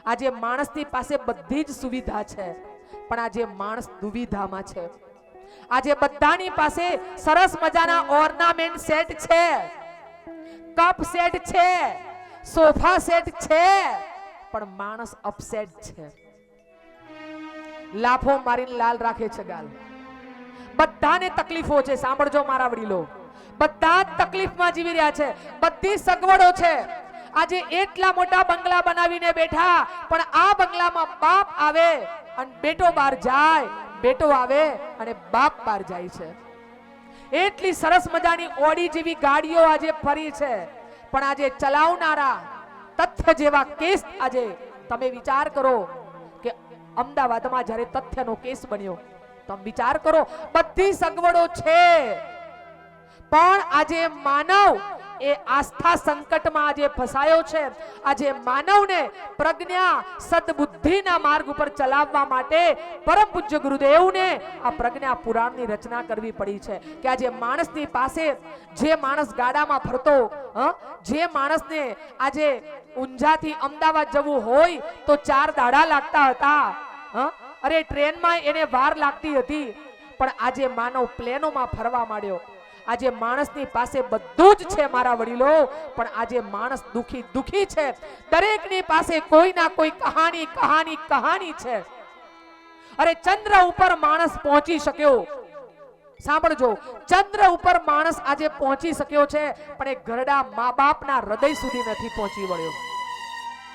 આજે માણસની પાસે બધી જ સુવિધા છે, પણ આજે માણસ દુવિધામાં છે. આજે બધાની પાસે સરસ મજાના ઓર્નામેન્ટ સેટ છે, કપ સેટ છે, સોફા સેટ છે, પણ માણસ અપસેટ છે. લાફો મારીને લાલ રાખે છે ગાલ. બધાને તકલીફો છે. સાંભળજો મારા વડીલો, બધા જ તકલીફમાં જીવી રહ્યા છે, બધી સગવડો છે. આજે એટલા મોટા બંગલા બનાવીને બેઠા, પણ આ બંગલામાં બાપ આવે અને બેટો બહાર જાય, બેટો આવે અને બાપ બહાર જાય છે. એટલી સરસ મજાની ઓડી જેવી ગાડીઓ આજે ફરી છે, પણ આજે ચલાવનારા તથ્ય જેવા કેસ. આજે તમે વિચાર કરો કે અમદાવાદમાં જ્યારે તથ્યનો કેસ બન્યો, તમે વિચાર કરો, બધી સગવડો છે, પણ આજે માનવ એ આસ્થા સંકટમાં આજે ફસાયો છે. આજે માનવને પ્રજ્ઞા સદબુદ્ધિના માર્ગ ઉપર ચલાવવા માટે પરમ પૂજ્ય ગુરુદેવને આ પ્રજ્ઞા પુરાણની રચના કરવી પડી છે. કે આજે માણસની પાસે, જે માણસ ગાડામાં ફરતો, જે માણસને આજે ઊંઝાથી અમદાવાદ જવું હોય તો 4 દાડા લાગતા હતા, અરે ટ્રેનમાં એને વાર લાગતી હતી, પણ આજે માનવ પ્લેનોમાં ફરવા માંડ્યો. આજે માણસની પાસે બધું જ છે મારા વડીલો, પણ આજે માણસ દુખી છે. દરેકની પાસે કોઈ ના કોઈ કહાની છે. અરે ચંદ્ર ઉપર માણસ પહોંચી શક્યો. સાંભળજો, ચંદ્ર ઉપર માણસ આજે પહોંચી શક્યો છે, પણ એ ઘરડા મા બાપના હૃદય સુધી નથી પહોંચી વળ્યો.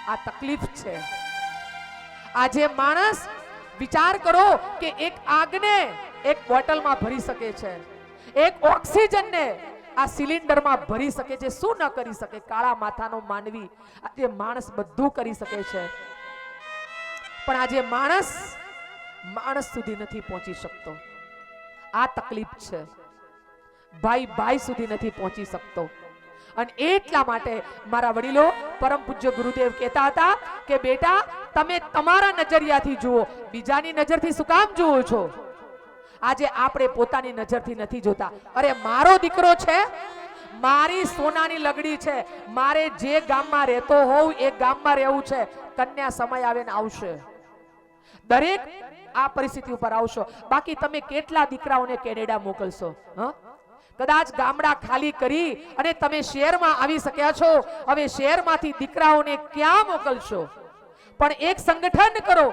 આ તકલીફ છે. આજે માણસ વિચાર કરો કે એક આગને એક બોટલમાં ભરી શકે છે, એક ઓક્સિજનને આ સિલિન્ડરમાં ભરી શકે છે. શું ન કરી શકે કાળા માથાનો માનવી? આજે માણસ બધું કરી શકે છે, પણ આજે માણસ સુધી નથી પહોંચી શકતો. આ તકલીફ છે. ભાઈ સુધી નથી પહોંચી શકતો. અને એટલા માટે મારા વડીલો પરમ પૂજ્ય ગુરુદેવ કહેતા હતા કે બેટા, તમે તમારા નજરિયાથી જુઓ, બીજાની નજરથી શું કામ જુઓ છો? આજે આપણે પોતાની નજરથી નથી જોતા. અરે મારો દીકરો છે, મારી સોનાની લગડી છે, મારે જે ગામમાં રહેતો હોઉં એ ગામમાં રહેવું છે. કન્યા સમય આવે ને આવશે, દરેક આ પરિસ્થિતિ ઉપર આવશો. બાકી તમે કેટલા દીકરાઓને કેનેડા મોકલશો? કદાચ ગામડા ખાલી કરી અને તમે શહેરમાં આવી શક્યા છો. હવે શહેરમાંથી દીકરાઓને ક્યાં મોકલશો? પણ એક સંગઠન કરો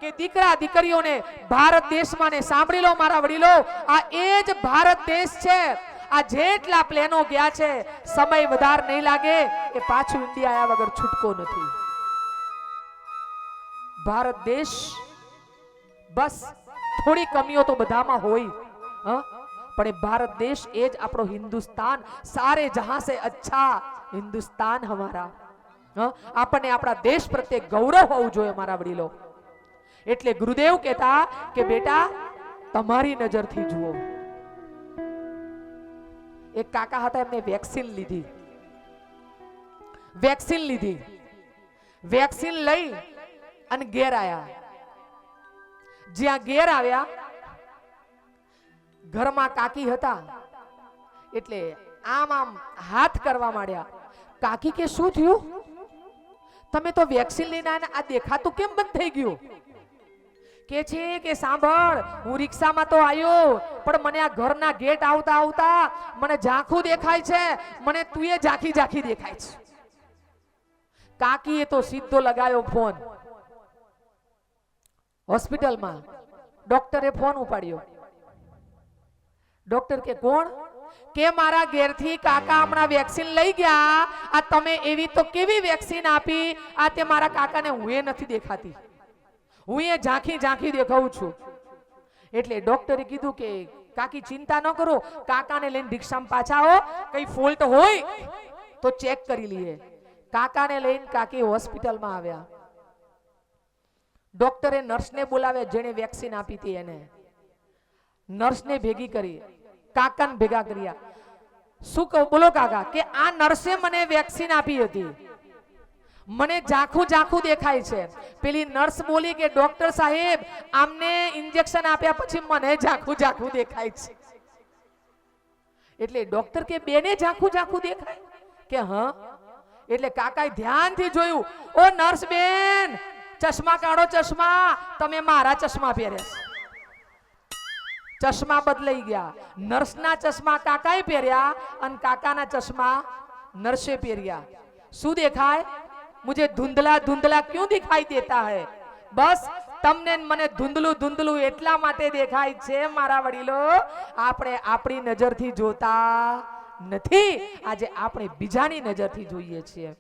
કે દીકરા દીકરીઓને ભારત દેશમાં ને સાંભળી લો મારા વડીલો, આ એ જ ભારત દેશ છે. આ જેટલા પ્લેનો ગયા છે, સમય વધારે નહીં લાગે, એ પાછું ઇન્ડિયા આવ્યા વગર છૂટકો નથી. ભારત દેશ, બસ થોડી કમીઓ તો બધામાં હોય, પણ એ ભારત દેશ એ જ આપણો હિન્દુસ્તાન. સારે જહાં સે અચ્છા હિન્દુસ્તાન હમારા. આપણને આપણા દેશ પ્રત્યે ગૌરવ હોવું જોઈએ મારા વડીલો. એટલે ગુરુદેવ કહેતા કે બેટા, તમારી નજરથી જુઓ. એક કાકા હતા, એમને વેક્સિન લીધી, વેક્સિન લઈ અને ઘેર આવ્યા. જ્યાં ઘેર આવ્યા, ઘરમાં કાકી હતા, એટલે આમ હાથ કરવા માંડ્યા. કાકી કે શું થયું? તમે તો વેક્સિન લઈને આવ્યા, આ દેખાતું કેમ બંધ થઈ ગયું? કે છે કે સાંભળ, હું રિક્ષામાં તો આવ્યો, પણ મને આ ઘરના ગેટ આવતા આવતા મને ઝાંખું દેખાય છે, મને તુંએ ઝાંખી દેખાય છે. કાકીએ તો સીધો લગાવ્યો ફોન હોસ્પિટલમાં. ડોક્ટરે ફોન ઉપાડ્યો. ડોક્ટર કે કોણ? કે મારા ઘેરથી કાકા હમણાં વેક્સિન લઈ ગયા. આ તમે એવી તો કેવી વેક્સિન આપી? આ તે મારા કાકાને હું એ નથી દેખાતી, હું એ ઝાંખી દેખાઉં છું. એટલે ડોક્ટરે કીધું કે કાકી ચિંતા ન કરો, કાકાને લઈને રિક્ષામાં પાછા આવો, કઈ ફોલ્ટ હોય તો ચેક કરી લઈએ. કાકાને લઈને કાકી હોસ્પિટલમાં આવ્યા. ડોક્ટરે નર્સને બોલાવે, જેને વેક્સિન આપી હતી એને. નર્સને ભેગી કરી, કાકાને ભેગા કર્યા. શું કહું? બોલો કાકા. કે આ નર્સે મને વેક્સિન આપી હતી, મને ઝાંખું દેખાય છે. પેલી નર્સ બોલી કે ડોક્ટર સાહેબ, આમને ઇન્જેક્શન આપ્યા પછી મને ઝાંખું દેખાય છે. એટલે ડોક્ટર કે બેને ઝાંખું દેખાય? કે હા. એટલે કાકાએ ધ્યાનથી જોયું. ઓ નર્સ બેન, ચશ્મા કાઢો, ચશ્મા. તમે મારા ચશ્મા પહેર્યા, ચશ્મા બદલાઈ ગયા. નર્સના ચશ્મા કાકાએ પહેર્યા અને કાકાના ચશ્મા નર્સે પહેર્યા. શું દેખાય? મુझे ધુંધલા ધુંધલા ક્યું દિખાઈ દેતા હૈ? બસ તમને મને ધુંધલું ધુંધલું એટલા માટે દેખાય છે મારા વડીલો, આપણે આપણી નજરથી જોતા નથી. આજે આપણે બીજાની નજરથી જોઈએ છીએ.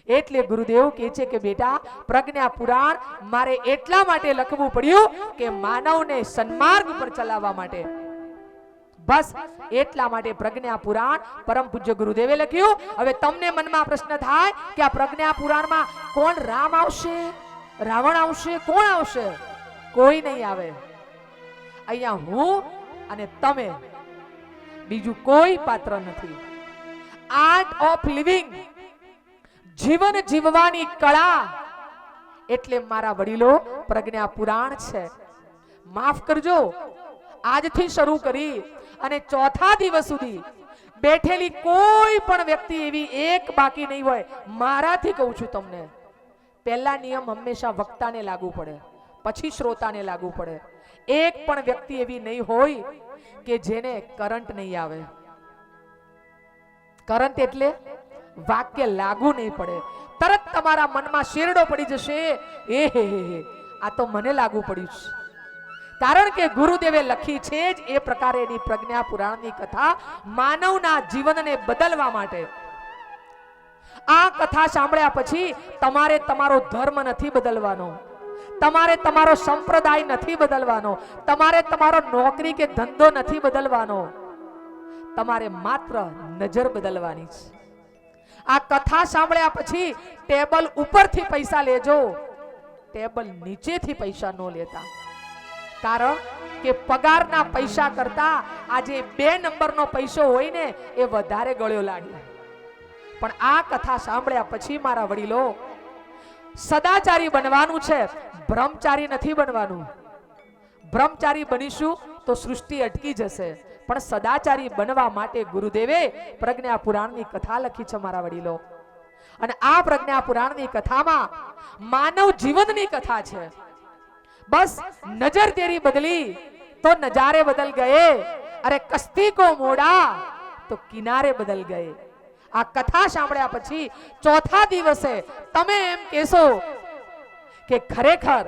એટલે ગુરુદેવ કહે છે કે બેટા, પ્રજ્ઞા પુરાણ મારે એટલા માટે લખવું પડ્યું કે માનવને સન્માર્ગ પર ચલાવવા માટે. બસ એટલા માટે પ્રજ્ઞા પુરાણ પરમ પૂજ્ય ગુરુદેવે લખ્યું. હવે તમને મનમાં પ્રશ્ન થાય કે આ પ્રજ્ઞા પુરાણમાં કોણ રામ આવશે, રાવણ આવશે, કોણ આવશે? કોઈ નહીં આવે. અહીંયા હું અને તમે, બીજું કોઈ પાત્ર નથી. આર્ટ ઓફ લિવિંગ, જીવન જીવવાની કળા, એટલે મારા વડીલો પ્રજ્ઞા પુરાણ છે. માફ કરજો, આજથી શરૂ કરી અને ચોથા દિવસ સુધી બેઠેલી કોઈ પણ વ્યક્તિ એવી એક બાકી નહીં હોય. મારાથી કહું છું તમને, પહેલા નિયમ હંમેશા વક્તાને લાગુ પડે, પછી શ્રોતાને લાગુ પડે. એક પણ વ્યક્તિ એવી નહીં હોય કે જેને કરંટ નહીં આવે. કરંટ એટલે વાક્ય લાગુ નહીં પડે, તરત તમારા મનમાં શેરડો પડી જશે, એ હે આ તો મને લાગુ પડ્યું છે. કારણ કે ગુરુદેવે લખી છે જ એ પ્રકારેની પ્રજ્ઞા પુરાણની કથા માનવના જીવનને બદલવા માટે. આ કથા સાંભળ્યા પછી તમારે તમારો ધર્મ નથી બદલવાનો, તમારે તમારો સંપ્રદાય નથી બદલવાનો, તમારે તમારો નોકરી કે ધંધો નથી બદલવાનો, તમારે માત્ર નજર બદલવાની છે. આ કથા સાંભળ્યા પછી ટેબલ ઉપરથી પૈસા લેજો, ટેબલ નીચેથી પૈસા ન લેતા. કારણ કે પગારના પૈસા કરતા આજે 2 નંબરનો પૈસો હોય ને એ વધારે ગળ્યો લાગે. પણ આ કથા સાંભળ્યા પછી મારા વડીલો, સદાચારી બનવાનું છે, બ્રહ્મચારી નથી બનવાનું. બ્રહ્મચારી બનીશું તો સૃષ્ટિ અટકી જશે, પણ સદાચારી બનવા માટે ગુરુદેવે પ્રજ્ઞા પુરાણની કથા લખી છે મારા વડીલો. અને આ પ્રજ્ઞા પુરાણની કથામાં માનવ જીવનની કથા છે. બસ નજર તેરી બદલી તો નજારે બદલ ગયે, અરે કસ્તી કો મોડા તો કિનારે બદલ ગયે. આ કથા સાંભળ્યા પછી ચોથા દિવસે તમે એમ કહેશો કે ખરેખર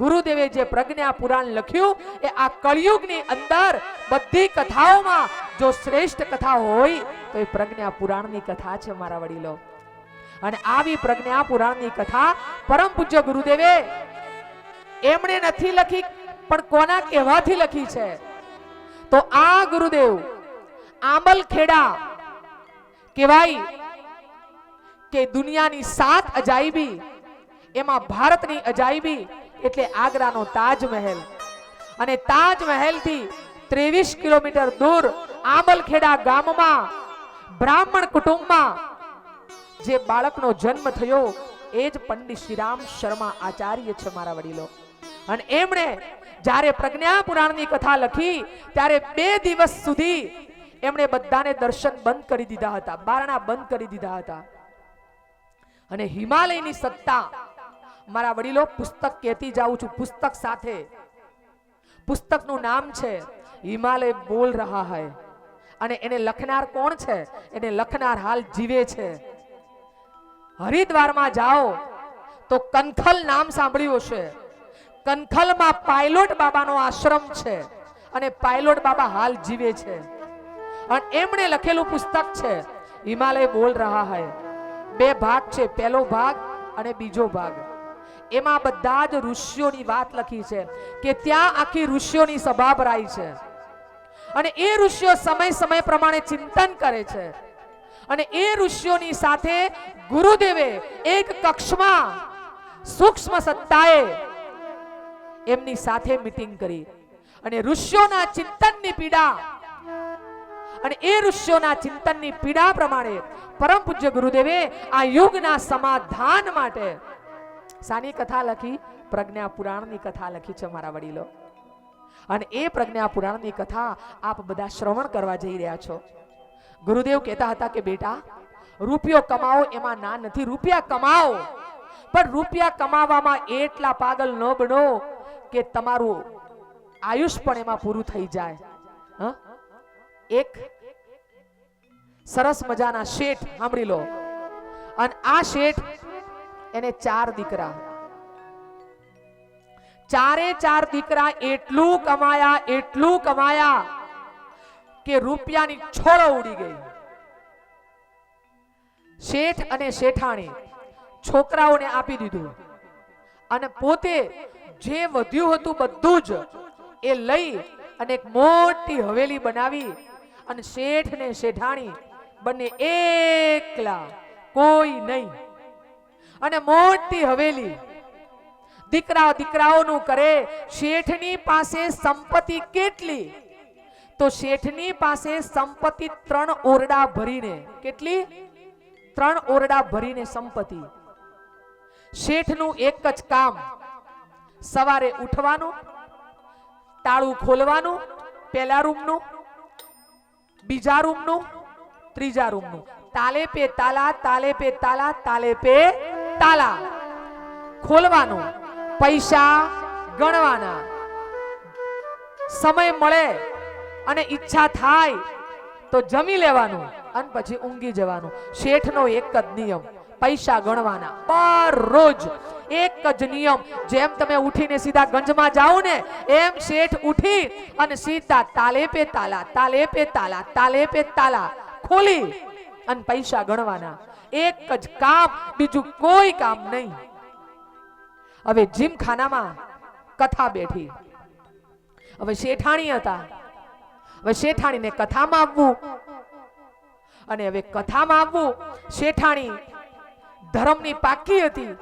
ગુરુદેવે જે પ્રજ્ઞા પુરાણ લખ્યું એ આ કળિયુગની અંદર બધી કથાઓમાં જો શ્રેષ્ઠ કથા હોય તો એ પ્રજ્ઞા પુરાણની કથા છે મારા વડીલો. અને આવી પ્રજ્ઞા પુરાણની કથા પરમ પૂજ્ય ગુરુદેવે એમણે નથી લખી, પણ કોના કહેવાથી લખી છે? તો આ ગુરુદેવ આંબલખેડા કહેવાય કે દુનિયાની 7 અજાયબી, એમાં ભારતની અજાયબી એટલે આગ્રાનો તાજમહેલ. અને તાજમહેલ થી 23 કિલોમીટર દૂર આંબલખેડા ગામમાં બ્રાહ્મણ કુટુંબમાં જે બાળકનો જન્મ થયો એ જ પંડિત શ્રીરામ શર્મા આચાર્ય છે મારા વડીલો. અને એમણે જ્યારે પ્રજ્ઞા પુરાણની કથા લખી ત્યારે 2 દિવસ સુધી એમણે બધાને દર્શન બંધ કરી દીધા હતા, બારણા બંધ કરી દીધા હતા. અને હિમાલયની સત્તા મારા વડીલો, પુસ્તક કહેતી જાઉં છું, પુસ્તક સાથે. પુસ્તકનું નામ છે હિમાલય બોલ રહા હૈ. અને એને લખનાર કોણ છે? એને લખનાર હાલ જીવે છે. હરિદ્વારમાં જાઓ તો કનખલ નામ સાંભળ્યું હશે. કનખલમાં પાયલોટ બાબાનો આશ્રમ છે અને પાયલોટ બાબા હાલ જીવે છે. અને એમણે લખેલું પુસ્તક છે હિમાલય બોલ રહા હૈ. 2 ભાગ છે, પહેલો ભાગ અને બીજો ભાગ. એમાં બધા જ ઋષિઓની વાત લખી છે કે ત્યાં આખી ઋષિઓની સભા ભરાઈ છે અને એ ઋષિઓ સમય સમય પ્રમાણે ચિંતન કરે છે. અને એ ઋષિઓની સાથે ગુરુદેવે એક કક્ષમાં સૂક્ષ્મ સત્તાએ એમની સાથે મીટિંગ કરી અને ઋષિઓના ચિંતનની પીડા, અને એ ઋષિઓના ચિંતનની પીડા પ્રમાણે પરમ પૂજ્ય ગુરુદેવે આ યુગના સમાધાન માટે સાની કથા લખી? પ્રજ્ઞા પુરાણની કથા લખી છે મારા વડીલો. અને એ પ્રજ્ઞા પુરાણની કથા આપ બધા શ્રવણ કરવા જઈ રહ્યા છો. ગુરુદેવ કહેતા હતા કે બેટા, રૂપિયો કમાઓ એમાં ના નથી, રૂપિયા કમાઓ પણ રૂપિયા કમાવામાં એટલા પાગલ ન બનો કે તમારું આયુષ પણ એમાં પૂરું થઈ જાય. હ? એક સરસ મજાના શેઠ સાંભળી લો, અને આ શેઠ એને 4 દીકરા, ચારે 4 દીકરા એટલું કમાયા કે રૂપિયાની છોડો ઉડી ગઈ. શેઠ અને શેઠાણી છોકરાઓને આપી દીધું અને પોતે જે વધ્યું હતું બધું જ એ લઈ અને એક મોટી હવેલી બનાવી અને શેઠ ને શેઠાણી બંને એકલા, કોઈ નહીં, અને મોટી હવેલી દીકરાઓનું કરે. શેઠની પાસે સંપત્તિ કેટલી? તો શેઠની પાસે સંપત્તિ 3 ઓરડા ભરીને, કેટલી? 3 ઓરડા ભરીને સંપત્તિ. શેઠનું એક જ કામ, સવારે ઉઠવાનું, તાળું ખોલવાનું, પહેલા રૂમનું, બીજા રૂમનું, ત્રીજા રૂમનું, તાલે પે તાલા, તાલે પે તાલા, તાલે પે તાલા ખોલવાનું, પૈસા ગણવાના, સમય મળે અને ઈચ્છા થાય તો જમી લેવાનું અને પછી ઊંઘી જવાનું. શેઠનો એક જ નિયમ, પૈસા ગણવાના દરરોજ, એક જ નિયમ. જેમ તમે ઉઠીને સીધા ગંજમાં જાઓ ને, એમ શેઠ ઉઠી અને સીધા તાલે પે તાલા, તાલે પે તાલા, તાલે પે તાલા ખોલી અને પૈસા ગણવાના. એક જ કામ, બીજું કોઈ કામ નહીં. હવે જીમખાનામાં કથા બેઠી. હવે શેઠાણી હતા. હવે શેઠાણીને કથામાં આવવું, અને હવે કથામાં આવવું, શેઠાણી ધર્મની પાકી હતી.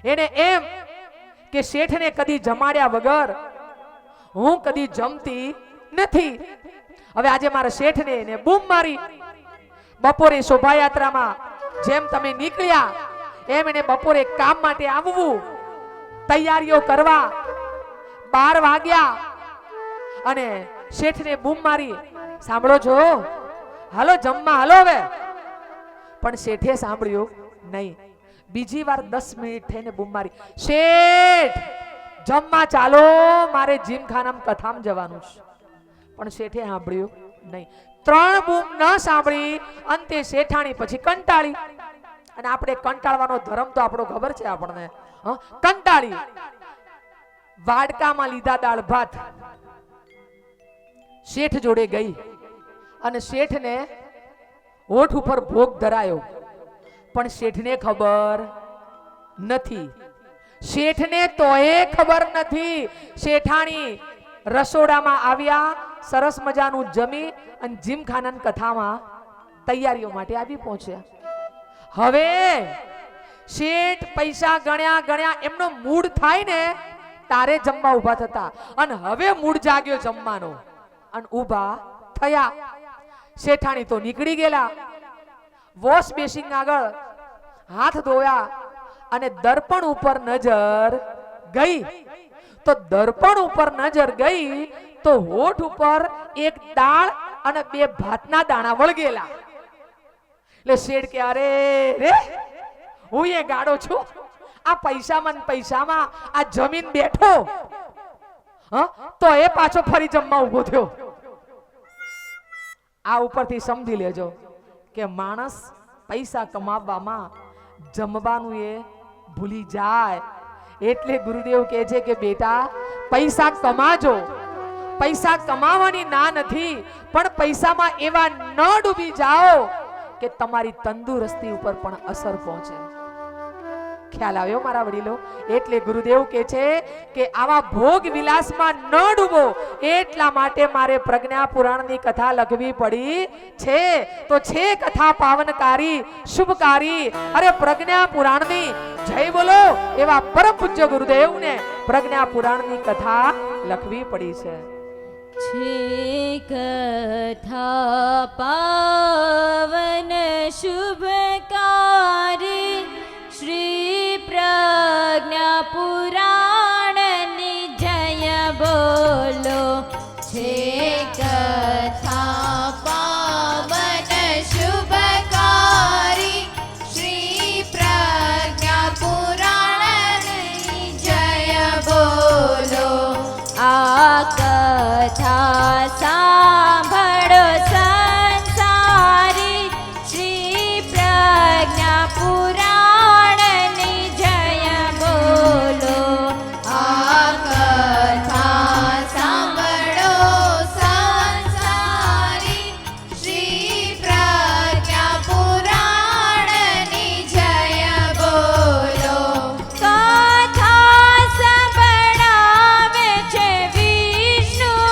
એને એમ કે શેઠને કદી જમાડ્યા વગર હું કદી જમતી નથી. હવે આજે મારા શેઠને એને બૂમ મારી. બપોરે શોભાયાત્રામાં જેમ તમે નીકળ્યા એમ એને બપોરે કામ માટે આવવું, તૈયારીઓ કરવા. 12 વાગ્યા અને શેઠને બૂમ મારી, સાંભળો છો, હાલો જમવા હાલો. હવે પણ શેઠે સાંભળ્યું નહીં. બીજી વાર 10 મિનિટ થઈને બૂમ મારી, શેઠ જમવા ચાલો, મારે જીમખાનામાં કથામાં જવાનું છે. પણ શેઠે સાંભળ્યું નહીં. 3 બૂમ ન સાંભળી અંતે શેઠાણી પછી કંટાળી. અને આપણે કંટાળવાનો ધર્મ તો આપણો ખબર છે આપણને. કંટાળી વાડકામાં લીધા દાળ ભાત, શેઠ જોડે ગઈ અને શેઠને હોઠ ઉપર ભોગ ધરાયો. પણ શેઠને ખબર નથી. શેઠને તોય ખબર નથી. શેઠાણી રસોડામાં આવ્યા, સરસ મજાનું જમી અને જીમખાનાની કથામાં તૈયારીઓ માટે આવી પહોંચ્યા. હવે શેઠ પૈસા ગણ્યા, એમનો મૂડ થાય ને તારે જમવા ઉભા થતા, અને હવે મૂડ જાગ્યો જમવાનો અને ઉભા થયા. શેઠાણી તો નીકળી ગયેલા. વોશ બેસિંગ આગળ હાથ ધોયા અને દર્પણ ઉપર નજર ગઈ. તો દર્પણ ઉપર નજર ગઈ તો હોઠ ઉપર એક દાળ અને 2 ભાતના દાણા વળગેલા. એટલે શેઠ કે અરે રે, હું એ ગાડો છું, આ પૈસામાં આ જમીન બેઠો, તો એ પાછો ફરી જમવા ઉભો થયો. આ ઉપરથી સમજી લેજો કે માણસ પૈસા કમાવવામાં જમવાનું એ ભૂલી જાય. એટલે ગુરુદેવ કહે છે કે બેટા પૈસા કમાજો. પૈસા કમાવાની ના નથી, પણ પૈસામાં એવા ન ડૂબી જાઓ કે તમારી તંદુરસ્તી ઉપર પણ અસર પહોંચે. ખ્યાલ આવ્યો મારા વડીલો? એટલે ગુરુદેવ કહે છે કે આવા ભોગ વિલાસમાં ન ડૂબો, એટલા માટે મારે પ્રજ્ઞા પુરાણની કથા લખવી પડી છે. તો છે કથા પાવનકારી, શુભકારી. અરે પ્રજ્ઞા પુરાણની જય બોલો એવા પરમ પૂજ્ય ગુરુદેવને પ્રજ્ઞા પુરાણની કથા લખવી પડી છે. કથા પાવન શુભકારી શ્રી પ્રજ્ઞા પુરાણની જય બોલો. છે કથા પાવન શુભકારી શ્રી પ્રજ્ઞા કથા સાંભળો સંસારી શ્રી પ્રજ્ઞા પુરાણની જય બોલો. આ કથા સાંભળો સંસારી શ્રી પ્રજ્ઞા પુરાણની જય બોલો. કથા સંભળાવે છે વિષ્ણુજી,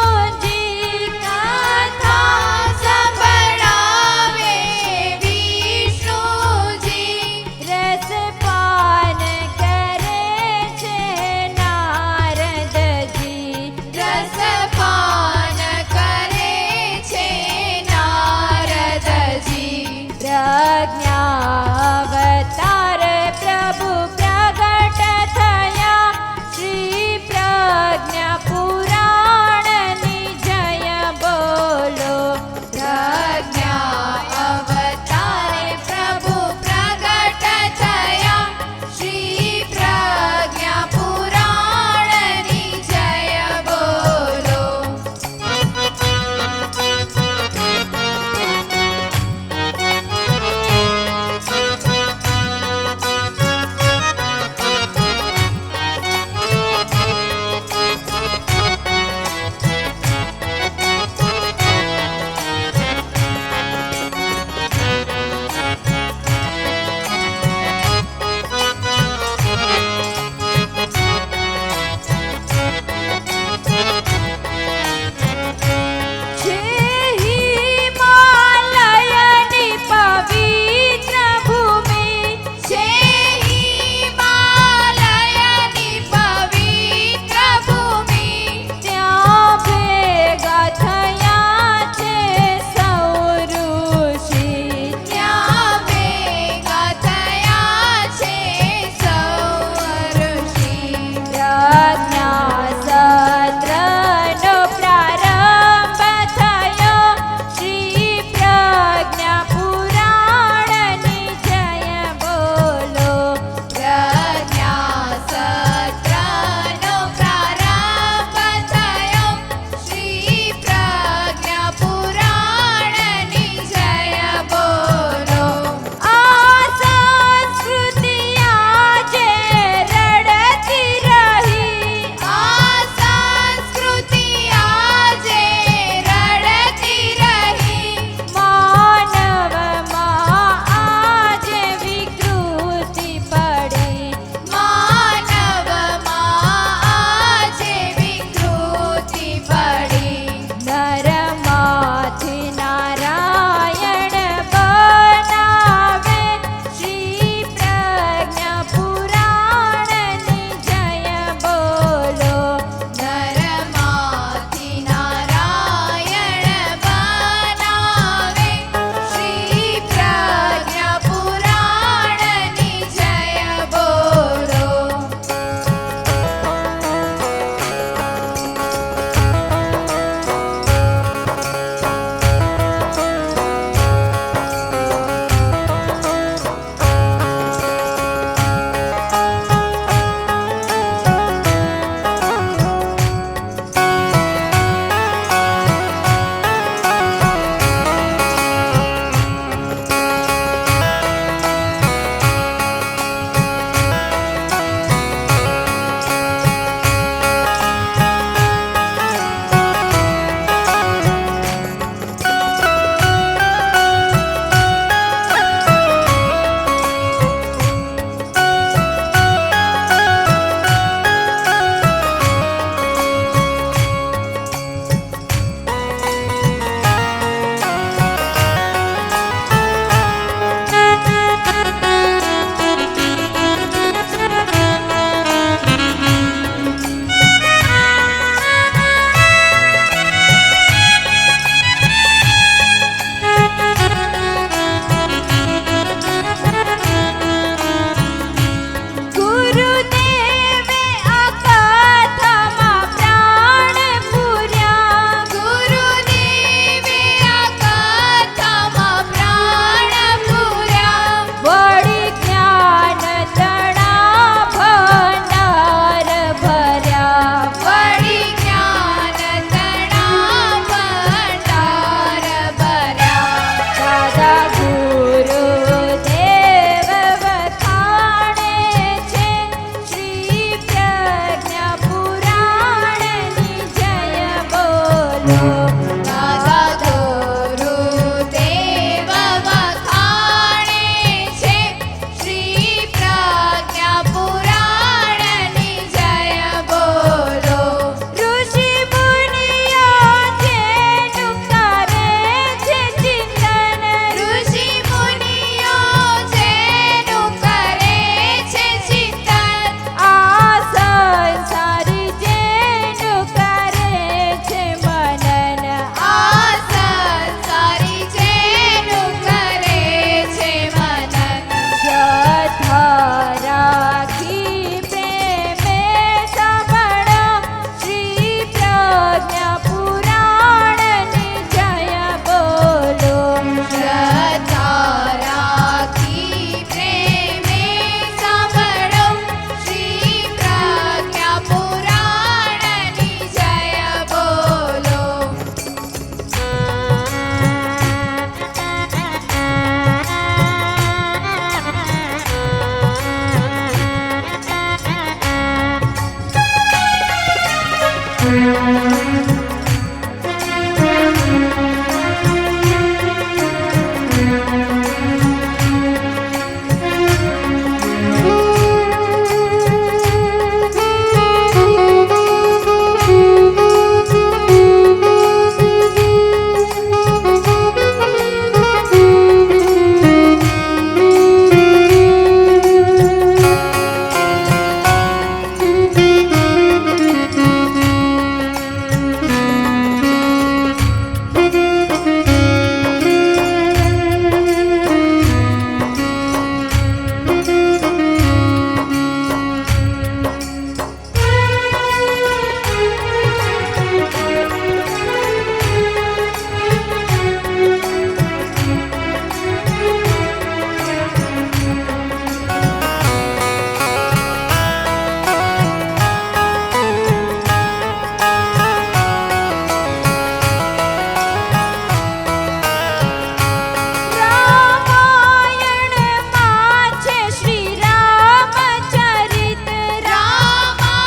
રામાયણમાં છે શ્રી રામચરિત રામાયણમાં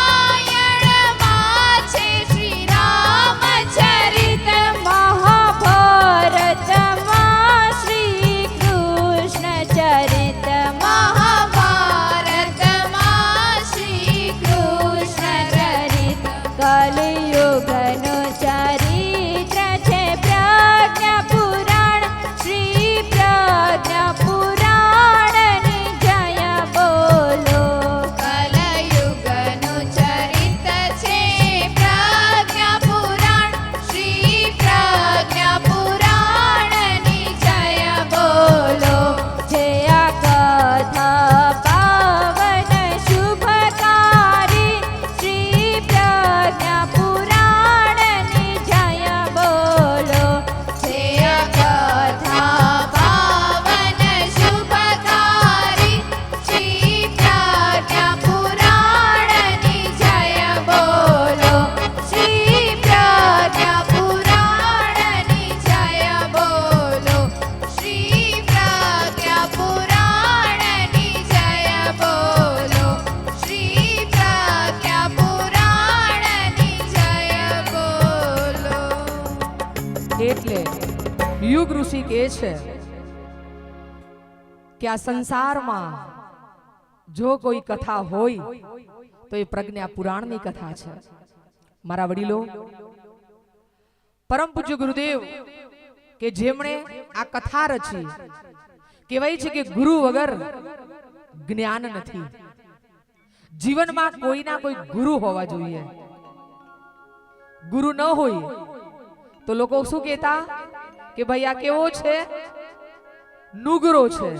છે શ્રી રામચરિત મહાભારતમાં શ્રી કૃષ્ણ ચરિત મહાભારતમાં શ્રી કૃષ્ણ ચરિત કલિયુગનું ચરિત્ર છે પ્રજ્ઞા પુરાણ શ્રી પ્રજ્ઞા પુરાણની જય બોલો કલયુગનું ચરિત છે પ્રજ્ઞા પુરાણ શ્રી પ્રજ્ઞા પુરાણની જય બોલો જે આ કથા પાવન શુભકારી શ્રી પ્રજ્ઞા પુરાણની જય બોલો છે કથા પાવન શુભકારી શ્રી પ્રજ્ઞા પુરાણની જય બોલો શ્રી પ્રજ્ઞા પુરાણની જય બોલો શ્રી પ્રજ્ઞા પુરાણની જય બોલો શ્રી પ્રજ્ઞા પુરાણની જય બોલો. એટલે યુગ ઋષિ કહે છે કે આ સંસારમાં જો કોઈ કથા હોય તો એ પ્રજ્ઞા પુરાણની કથા છે. મારા વડીલો પરમ પૂજ્ય ગુરુદેવ કે જેમણે આ કથા રચી, કહેવાય છે કે ગુરુ વગર જ્ઞાન નથી. જીવનમાં કોઈના કોઈ ગુરુ હોવા જોઈએ. ગુરુ ન હોય તો લોકો શું કહેતા કે ભાઈ આ કેવો છે? નુગરો છે.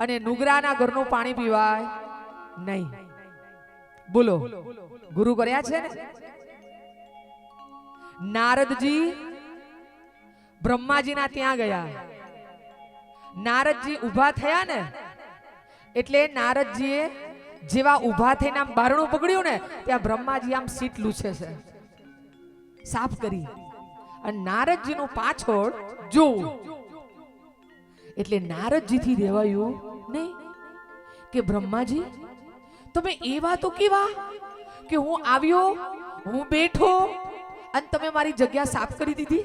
અને નુગરાના ઘરનું પાણી પીવાય નહીં. બોલો, ગુરુ કર્યા છે ને? નારદજી બ્રહ્માજીના ત્યાં ગયા. નારદજી ઊભા થયા ને એટલે નારદજીએ જેવા ઊભા થઈને આમ બારણું પકડ્યું ને ત્યાં બ્રહ્માજી આમ સીટ લૂછે છે, સાફ કરી. અને નારદજીનું પાછળ જોવું એટલે નારદજીથી રહેવાયું નહીં કે બ્રહ્માજી તમે એવા તો કેવા કે હું આવ્યો, હું બેઠો અને તમે મારી જગ્યા સાફ કરી દીધી.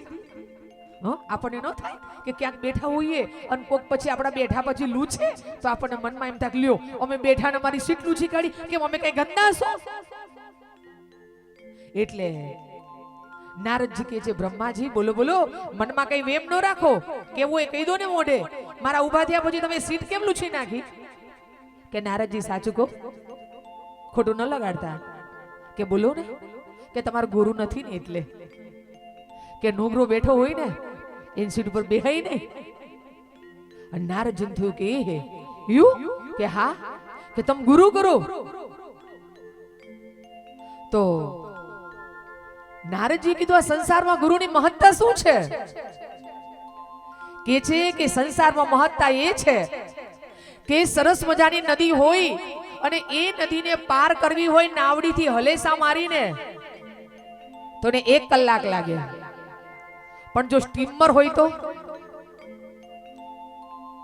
આપણને ન થાય કે ક્યાંક બેઠા હોઈએ અને કોક પછી આપણા બેઠા પછી લૂછે તો આપણને મનમાં એમ થાય લ્યો અમે બેઠા ને મારી સીટ લૂછી કાઢી, કેમ અમે કઈ ગંદા છો? એટલે નારદજી કહે છે બ્રહ્માજી બોલો બોલો, મનમાં કઈ વેમ ન રાખો, કેવું એ કહી દો ને મોઢે. મારા ઊભા થયા પછી તમે સીટ કેમ લૂછી નાખી? કે નારદજી સાચું કહો, ખોટું ન લગાડતા. કે બોલો ને કે તમારો ગુરુ નથી ને એટલે કે નુગરો બેઠો હોય ને એની સીટ ઉપર બેહાઈ ને. અને નારદજી થયું કે હે યુ કે હા કે તમે ગુરુ કરો. તો નારદજી કીધું આ સંસારમાં ગુરુની મહત્તા શું છે? કે છે કે સંસારમાં મહત્તા એ છે કે સરસ મજાની નદી હોય અને એ નદીને પાર કરવી હોય નાવડીથી હલેસા મારીને તો ને 1 કલાક લાગે. પણ જો સ્ટીમર હોય તો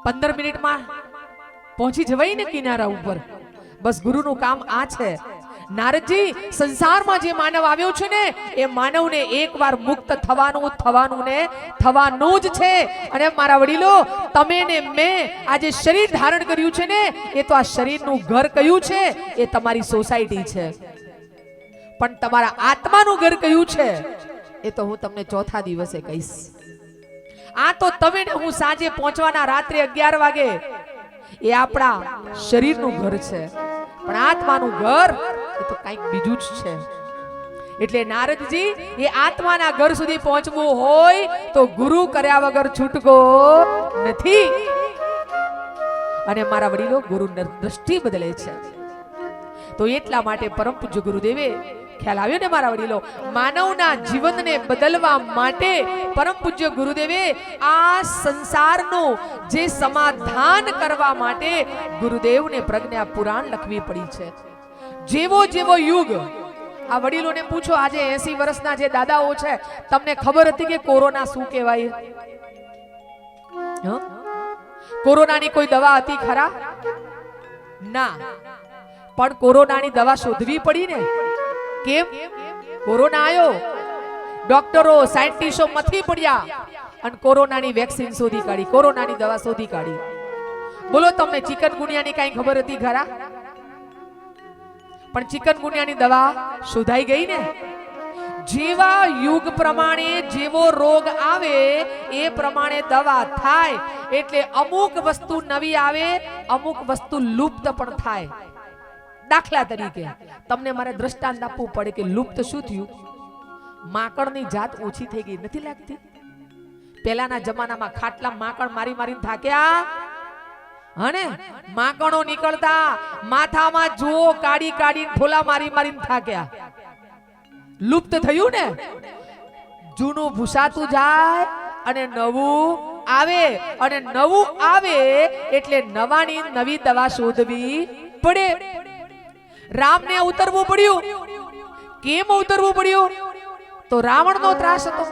15 મિનિટમાં પહોંચી જવાય ને કિનારા ઉપર. બસ ગુરુનું કામ આ છે. નારદજી, સંસારમાં જે માનવ આવ્યો છે ને એ માનવને એકવાર મુક્ત થવાનું ને થવાનું જ છે. અને મારા વડીલો, તમે ને મેં આ જે શરીર ધારણ કર્યું છે ને એ તો આ શરીરનું ઘર કયું છે? એ તમારી સોસાયટી છે. પણ તમારા આત્માનું ઘર કયું છે એ તો હું તમને ચોથા દિવસે કહીશ. આ તો તમે ને હું સાંજે પહોંચવાના રાત્રે 11 વાગે, એ આપણા શરીરનું ઘર છે. પણ આત્માનું ઘર એ તો કંઈક બીજું જ છે. એટલે નારદજી, એ આત્માના ઘર સુધી પહોંચવું હોય તો ગુરુ કર્યા વગર છૂટકો નથી. અને મારા વડીલો, ગુરુ દ્રષ્ટિ બદલે છે. તો એટલા માટે પરમ પૂજ્ય ગુરુદેવે, ખ્યાલ આવ્યો ને મારા વડીલો, માનવના જીવનને બદલવા માટે પરમ પૂજ્ય ગુરુદેવે આ સંસારનું જે સમાધાન કરવા માટે ગુરુદેવને પ્રજ્ઞા પુરાણ લખવી પડી છે. જેવો જેવો યુગ, આ વડીલોને પૂછો, આજે 80 વર્ષના જે દાદાઓ છે, તમને ખબર હતી કે કોરોના શું કહેવાય? કોરોનાની કોઈ દવા હતી ખરા? ના. પણ કોરોનાની દવા શોધવી પડી ને. કેમ? કોરોના આવ્યો, ડોક્ટરો સાયન્ટિસ્ટો મથી પડ્યા અને કોરોનાની વેક્સિન શોધી કાઢી, કોરોનાની દવા શોધી કાઢી. બોલો, તમને ચિકનગુનિયાની કઈ ખબર હતી ખરા? પણ ચિકનગુનિયાની દવા શોધાઈ ગઈ ને. જેવા યુગ પ્રમાણે જેવો રોગ આવે એ પ્રમાણે દવા થાય. એટલે અમુક વસ્તુ નવી આવે, અમુક વસ્તુ લુપ્ત પણ થાય. દાખલા તરીકે તમને મારે દ્રષ્ટાંત આપવું પડે કે લુપ્ત શું થયું? માકડની જાત ઓછી થઈ ગઈ, નથી લાગતી? પહેલાના જમાનામાં ખાટલા માકડ મારી મારીને થાક્યા. હને માકડો નીકળતા, માથામાં જુઓ કાઢી કાઢી ફોલા મારી મારીને થાક્યા. લુપ્ત થયું ને. જૂનું ભૂસાતું જાય અને નવું આવે, અને નવું આવે એટલે નવાની નવી દવા શોધવી પડે. રામને ઉતરવું પડ્યું. કેમ ઉતરવું પડ્યું? તો રાવણનો ત્રાસ હતો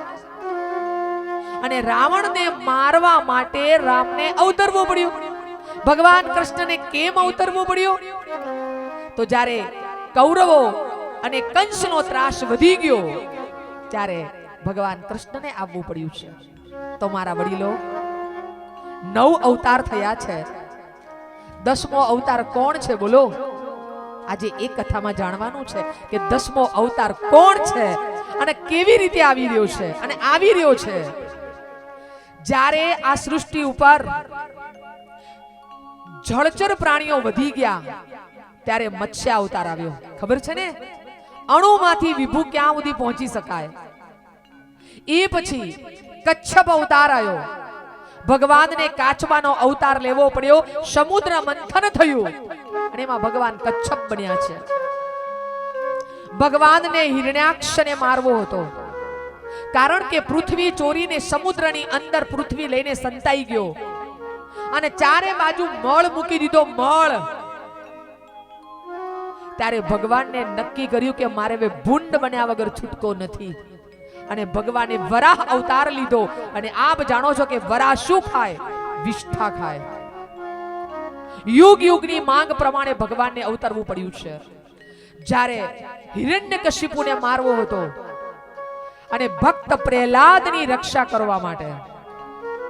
અને રાવણને મારવા માટે રામને અવતરવું પડ્યું. ભગવાન કૃષ્ણને કેમ અવતરવું પડ્યું? તો જ્યારે કૌરવો અને કંસનો ત્રાસ વધી ગયો ત્યારે ભગવાન કૃષ્ણને આવવું પડ્યું છે. તો મારા વડીલો, 9 અવતાર થયા છે. 10મો અવતાર કોણ છે બોલો? આજે એક કથામાં જાણવાનું છે કે 10મો અવતાર કોણ છે અને કેવી રીતે આવી રહ્યો છે. અને આવી રહ્યો છે જ્યારે આ સૃષ્ટિ ઉપર જળચર પ્રાણીઓ વધી ગયા ત્યારે મત્સ્ય અવતાર આવ્યો. ખબર છે ને? અણુમાંથી વિભુ ક્યાં સુધી પહોંચી શકાય. એ પછી કચ્છપ અવતાર આવ્યો. ભગવાનને કાચબાનો અવતાર લેવો પડ્યો. સમુદ્ર મંથન થયું અને એમાં ભગવાન કચ્છપ બન્યા છે. ભગવાનને હિરણ્યાક્ષને મારવો હતો, કારણ કે પૃથ્વી ચોરીને સમુદ્રની અંદર પૃથ્વી લઈને સંતાઈ ગયો અને ચારે બાજુ મળ મૂકી દીધો. મળ. ત્યારે ભગવાનને નક્કી કર્યું કે મારે હવે ભૂંડ બન્યા વગર છૂટકો નથી. અને ભગવાને વરાહ અવતાર લીધો. અને આપ જાણો છો કે વરાહ શું ખાય? વિષ્ઠા ખાય. યુગ યુગની માંગ પ્રમાણે ભગવાનને અવતરવું પડ્યું છે. જ્યારે હિરણ્યકશિપુને મારવો હતો અને ભક્ત પ્રહલાદની રક્ષા કરવા માટે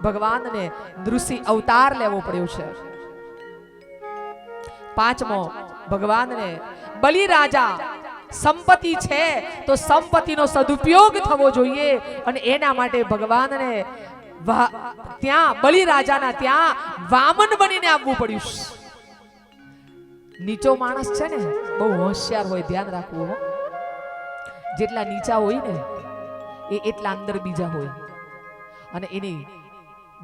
ભગવાનને નૃસિંહ અવતાર લેવો પડ્યો છે. 5મો, ભગવાનને બલિ રાજા સંપત્તિ છે તો સંપત્તિનો સદુપયોગ થવો જોઈએ અને એના માટે ભગવાનને ત્યાં બલિ રાજાના ત્યાં વામન બનીને આવવું પડ્યું. નીચો માણસ છે ને બહુ હોશિયાર હોય, ધ્યાન રાખવું. જેટલા નીચા હોય ને એટલા અંદર બીજા હોય અને એની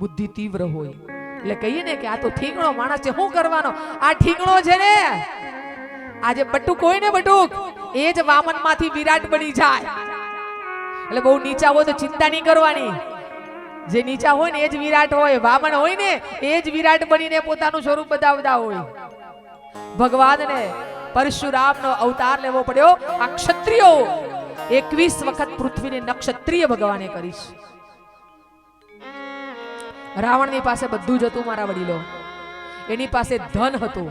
બુદ્ધિ તીવ્ર હોય. એટલે કહીએ ને કે આ તો ઠીકણો માણસ છે, શું કરવાનો? આ ઠીકણો છે ને, આજે બટુક હોય ને, બટુક એ જ વામન માંથી વિરાટ બની જાય. એટલે બહુ નીચા હોય તો ચિંતા નહીં કરવાની. જે નીચા હોય ને એ જ વિરાટ હોય. વામન હોય ને એ જ વિરાટ બનીને પોતાનું સ્વરૂપ બતાવતા હોય. ભગવાનને પરશુરામનો અવતાર લેવો પડ્યો. આ ક્ષત્રિયો 21 વખત પૃથ્વીને નક્ષત્રિય ભગવાને કરીશ. રાવણની પાસે બધું જ હતું મારા વડીલો. એની પાસે ધન હતું,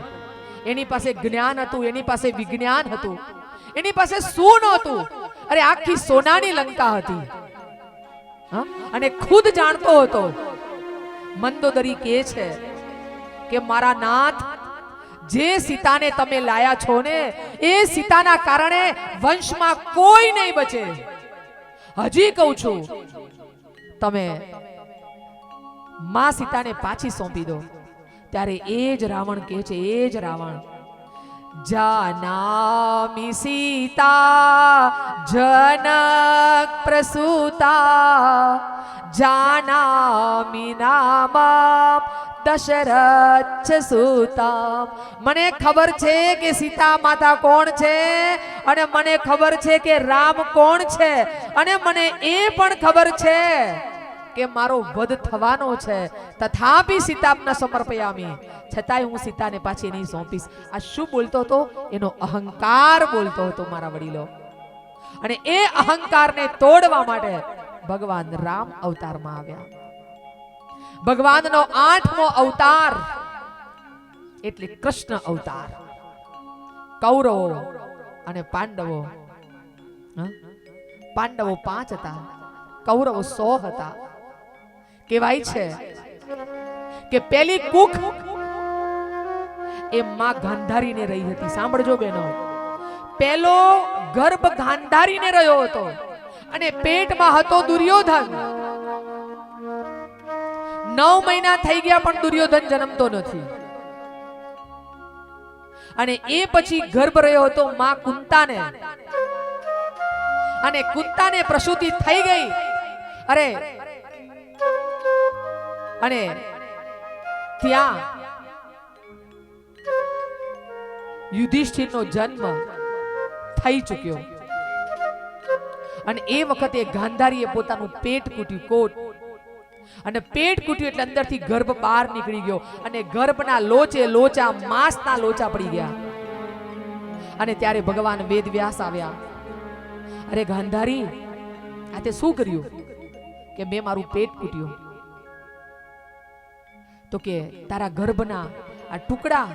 એની પાસે જ્ઞાન હતું, એની પાસે વિજ્ઞાન હતું, એની પાસે શું નહોતું? અરે આખી સોનાની લંકા હતી. હા? અને ખુદ જાણતો હતો. મંદોદરી કહે છે કે મારા નાથ, જે સીતાને તમે લાયા છો ને, એ સીતાના કારણે વંશમાં કોઈ નહીં બચે. હજી કહું છું, તમે માં સીતાને પાછી સોંપી દો. ત્યારે એ જ રાવણ કહે છે, એ જ રાવણ, જાનામિ સીતા જનક પ્રસૂતા, જાનામિ નામમ દશરથ સુતા. મને ખબર છે કે સીતા માતા કોણ છે, અને મને ખબર છે કે રામ કોણ છે, અને મને એ પણ ખબર છે કે મારો વધ થવાનો છે. તથાપી સીતાને સમર્પયામી, છતાંય હું સીતાને પાછી નહીં સોંપીશ. આ શું બોલતો હતો? એનો અહંકાર બોલતો હતો મારા વડીલો. અને એ અહંકારને તોડવા માટે ભગવાન રામ અવતારમાં આવ્યા. ભગવાનનો 8મો અવતાર એટલે કૃષ્ણ અવતાર. કૌરવો અને પાંડવો, પાંડવો 5 હતા, કૌરવો 100 હતા. કહેવાય છે કે પેલી કુખ એ માં ગાંધારીને રહી હતી. સાંભળજો બહેનો, પેલો ગર્ભ ગાંધારીને રહ્યો હતો, અને પેટમાં હતો દુર્યોધન. 9 મહિના થઈ ગયા પણ દુર્યોધન જન્મતો નથી. અને એ પછી ગર્ભ રહ્યો હતો માં કુંતાને, અને કુંતાને પ્રસૂતિ થઈ ગઈ. અરે અને ત્યાં યુધિષ્ઠિરનો જન્મ થઈ ચૂક્યો. અને એ વખતે ગાંધારીએ પોતાનું પેટ કૂટ્યું, કોટ. અને પેટ કૂટ્યું એટલે અંદરથી ગર્ભ બહાર નીકળી ગયો, અને ગર્ભના લોચે લોચા માંસના લોચા પડી ગયા. અને ત્યારે ભગવાન વેદવ્યાસ આવ્યા. અરે ગાંધારી, આ તે શું કર્યું? કે મેં મારું પેટ કૂટ્યું. તો કે તારા ગર્ભના આ ટુકડા.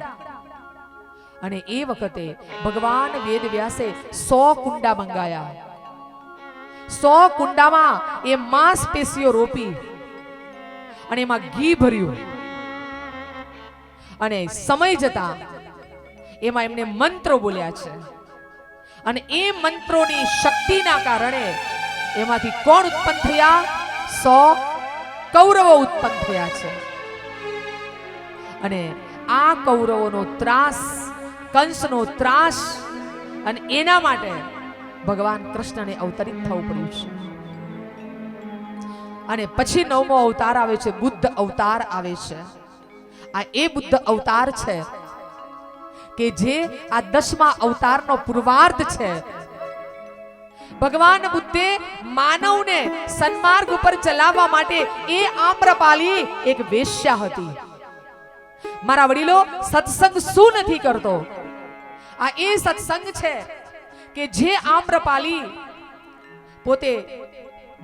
અને એ વખતે ભગવાન વેદવ્યાસે 100 કુંડા મંગાયા. 100 કુંડામાં એ માંસપેશીઓ રોપી, અને એમાં ઘી ભર્યું. અને સમય જતા એમાં એમને મંત્રો બોલ્યા છે, અને એ મંત્રોની શક્તિના કારણે એમાંથી કોણ ઉત્પન્ન થયા? 100 કૌરવો ઉત્પન્ન થયા છે. અને આ કૌરવોનો ત્રાસ, કંસનો ત્રાસ, અને એના માટે ભગવાન કૃષ્ણને અવતરિત થવું પડ્યું છે. અને પછી 9મો અવતાર આવે છે, બુદ્ધ અવતાર આવે છે. આ એ બુદ્ધ અવતાર છે કે જે આ 10મા અવતારનો પૂર્વાર્ધ છે. ભગવાન બુદ્ધે માનવને સન્માર્ગ ઉપર ચલાવવા માટે એ આમ્રપાલી એક વેશ્યા હતી. મારા વડીલો, સત્સંગ શું નથી કરતો? આ એ સત્સંગ છે કે જે આમ્રપાલી પોતે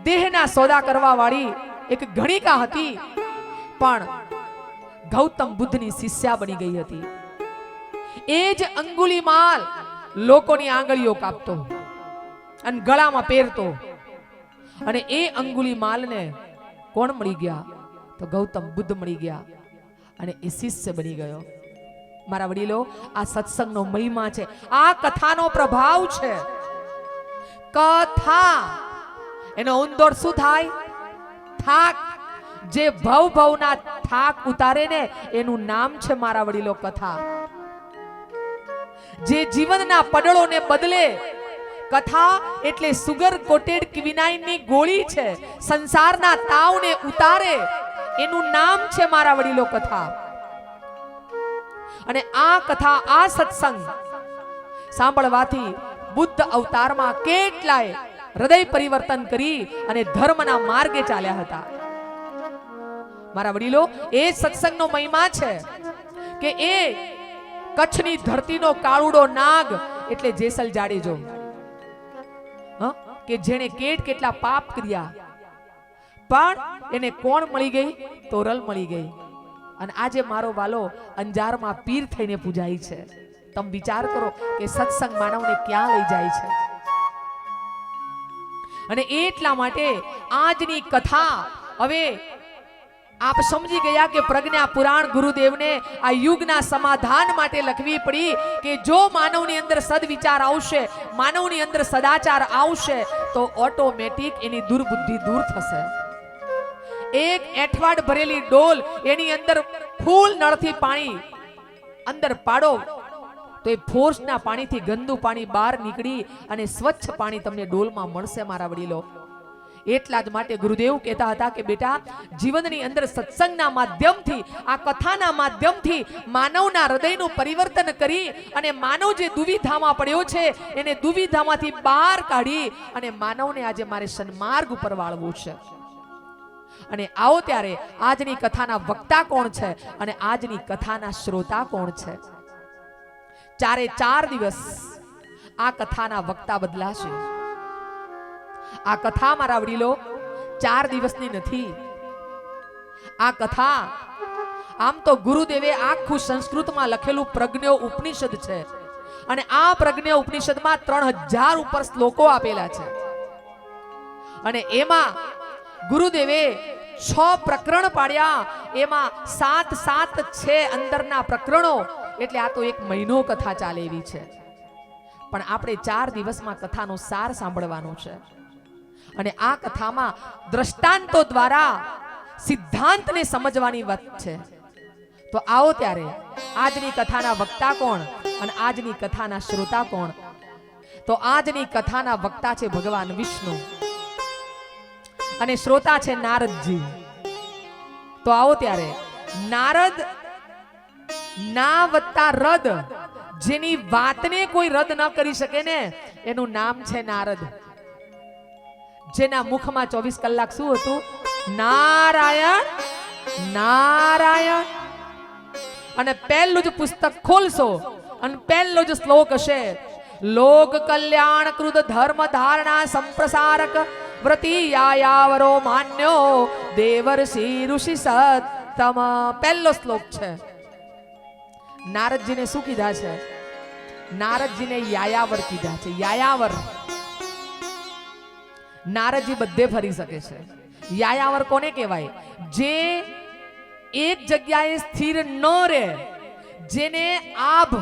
દેહના સોદા કરવા વાળી એક ગણિકા હતી, પણ ગૌતમ બુદ્ધની શિષ્યા બની ગઈ હતી. એ જ અંગુલીમાલ લોકોની આંગળીઓ કાપતો અને ગળામાં પહેરતો. અને એ અંગુલીમાલને કોણ મળી ગયા? તો ગૌતમ બુદ્ધ મળી ગયા, અને એ શિષ્ય બની ગયો. મારા વડીલો, આ સત્સંગનો મહિમા છે, આ કથાનો પ્રભાવ છે. કથા એનો ઉંદોડ શું થાય? થાક. જે ભવના થાક ઉતારે ને એનું નામ છે મારા વડીલો કથા. જે જીવનના પડળોને બદલે, કથા એટલે સુગર કોટેડ ક્વિનાઇનની ગોળી છે. સંસારના તાવને ઉતારે એનું નામ છે મારા વડીલો કથા. અને આ કથા, આ સત્સંગ સાંભળવાથી બુદ્ધ અવતારમાં કેટલાય હૃદય પરિવર્તન કરી અને ધર્મના માર્ગે ચાલ્યા હતા. મારા વડીલો, એ સત્સંગનો મહિમા છે કે એ કચ્છની ધરતીનો કાળુડો નાગ એટલે જેસલ જાડેજો, કે જેણે કેટલા પાપ કર્યા, પણ એને કોણ મળી ગઈ? તોરલ મળી ગઈ. અને આજે મારો વાલો અંજારમાં પીર થઈને પૂજાય છે. તમે વિચાર કરો કે સત્સંગ માનવને ક્યાં લઈ જાય છે. અને એટલા માટે આજની કથા હવે આપ સમજી ગયા કે પ્રજ્ઞા પુરાણ ગુરુદેવને આ યુગના સમાધાન માટે લખવી પડી કે જો માનવની અંદર સદવિચાર આવશે, માનવની અંદર સદાચાર આવશે તો ઓટોમેટિક એની દુર્બુદ્ધિ દૂર થશે. એક એઠવાડ ભરેલી ડોલ એની અંદર ફૂલ નળથી પાણી અંદર પાડો તો એ ફોર્સના પાણીથી ગંદુ પાણી બહાર નીકળી અને સ્વચ્છ પાણી તમને ડોલમાં મળશે મારા વડીલો. એટલા જ માટે ગુરુદેવ કહેતા હતા કે બેટા, જીવનની અંદર સત્સંગના માધ્યમથી, આ કથાના માધ્યમથી માનવના હૃદયનું પરિવર્તન કરી અને માનવ જે દુવિધામાં પડ્યો છે એને દુવિધામાંથી બહાર કાઢી અને માનવને આજે મારે સન્માર્ગ ઉપર વાળવું છે. અને આવો ત્યારે આજની કથાના વક્તા કોણ છે અને આજની કથાના શ્રોતા કોણ છે? 4 દિવસ આ કથાના વક્તા બદલાશે. આ કથા મારા વડીલો 4 દિવસની નથી. આ કથા આમ તો ગુરુદેવે આખું સંસ્કૃતમાં લખેલું પ્રજ્ઞો ઉપનિષદ છે અને આ પ્રજ્ઞો ઉપનિષદમાં 3000 ઉપર શ્લોકો આપેલા છે અને એમાં ગુરુદેવે 6 પ્રકરણ પાડ્યા. એમાં 7 છે અંદરના પ્રકરણો. એટલે આ તો 1 મહિનો કથા ચાલે એવી છે. પણ આપણે 4 દિવસમાં કથાનો સાર સાંભળવાનો છે અને આ કથામાં દ્રષ્ટાંતો દ્વારા સિદ્ધાંતને સમજવાની વાત છે. તો આવો ત્યારે આજની કથાના વક્તા કોણ અને આજની કથાના શ્રોતા કોણ? તો આજની કથાના વક્તા છે ભગવાન વિષ્ણુ અને શ્રોતા છે નારદજી. તો આવો ત્યારે નારદ ના વત્તા રદ, જેની વાતને કોઈ રદ ન કરી શકે ને એનું નામ છે નારદ. જેના મુખમાં 24 કલાક શું હતું? નારાયણ નારાયણ. અને પહેલું જ પુસ્તક ખોલશો અને પહેલો જ શ્લોક હશે, લોક કલ્યાણ કૃત ધર્મ ધારણા સંપ્રસારક વ્રતી યાયાવરો માન્યો દેવર્ષિ ઋષિ સત્તમ. પહેલો શ્લોક છે. નારદજીને શું કીધા છે? નારદજીને યાયાવર કીધા છે. યાયાવર. નારદજી બધે ફરી શકે છે. યાયાવર કોને કહેવાય? જે એક જગ્યાએ સ્થિર ન રહે, જેને આભ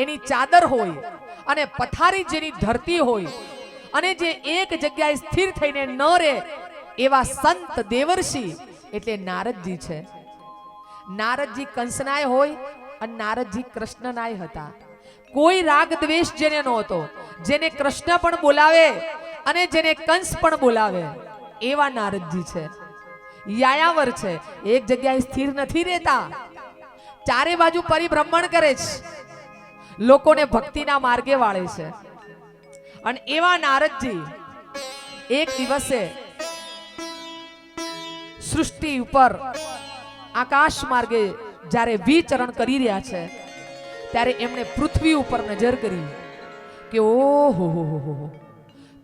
એની ચાદર હોય અને પથારી જેની ધરતી હોય અને જે એક જગ્યાએ સ્થિર થઈને ન રહે એવા સંત દેવર્ષિ એટલે નારદજી છે. નારદજી કંસનાય હોય અને નારદજી કૃષ્ણનાય હતા. કોઈ રાગ દ્વેષ જેને નહોતો, જેને કૃષ્ણ પણ બોલાવે અને જેને કંસ પણ બોલાવે એવા નારદજી છે. યાયાવર છે. એક જગ્યાએ સ્થિર નથી રહેતા, ચારે બાજુ પરિભ્રમણ કરે છે, લોકોને ભક્તિના માર્ગે વાળે છે. અને એવા નારદજી એક દિવસે સૃષ્ટિ ઉપર આકાશ માર્ગે જ્યારે વિચરણ કરી રહ્યા છે ત્યારે એમણે પૃથ્વી ઉપર નજર કરી કે ઓહો હો હો,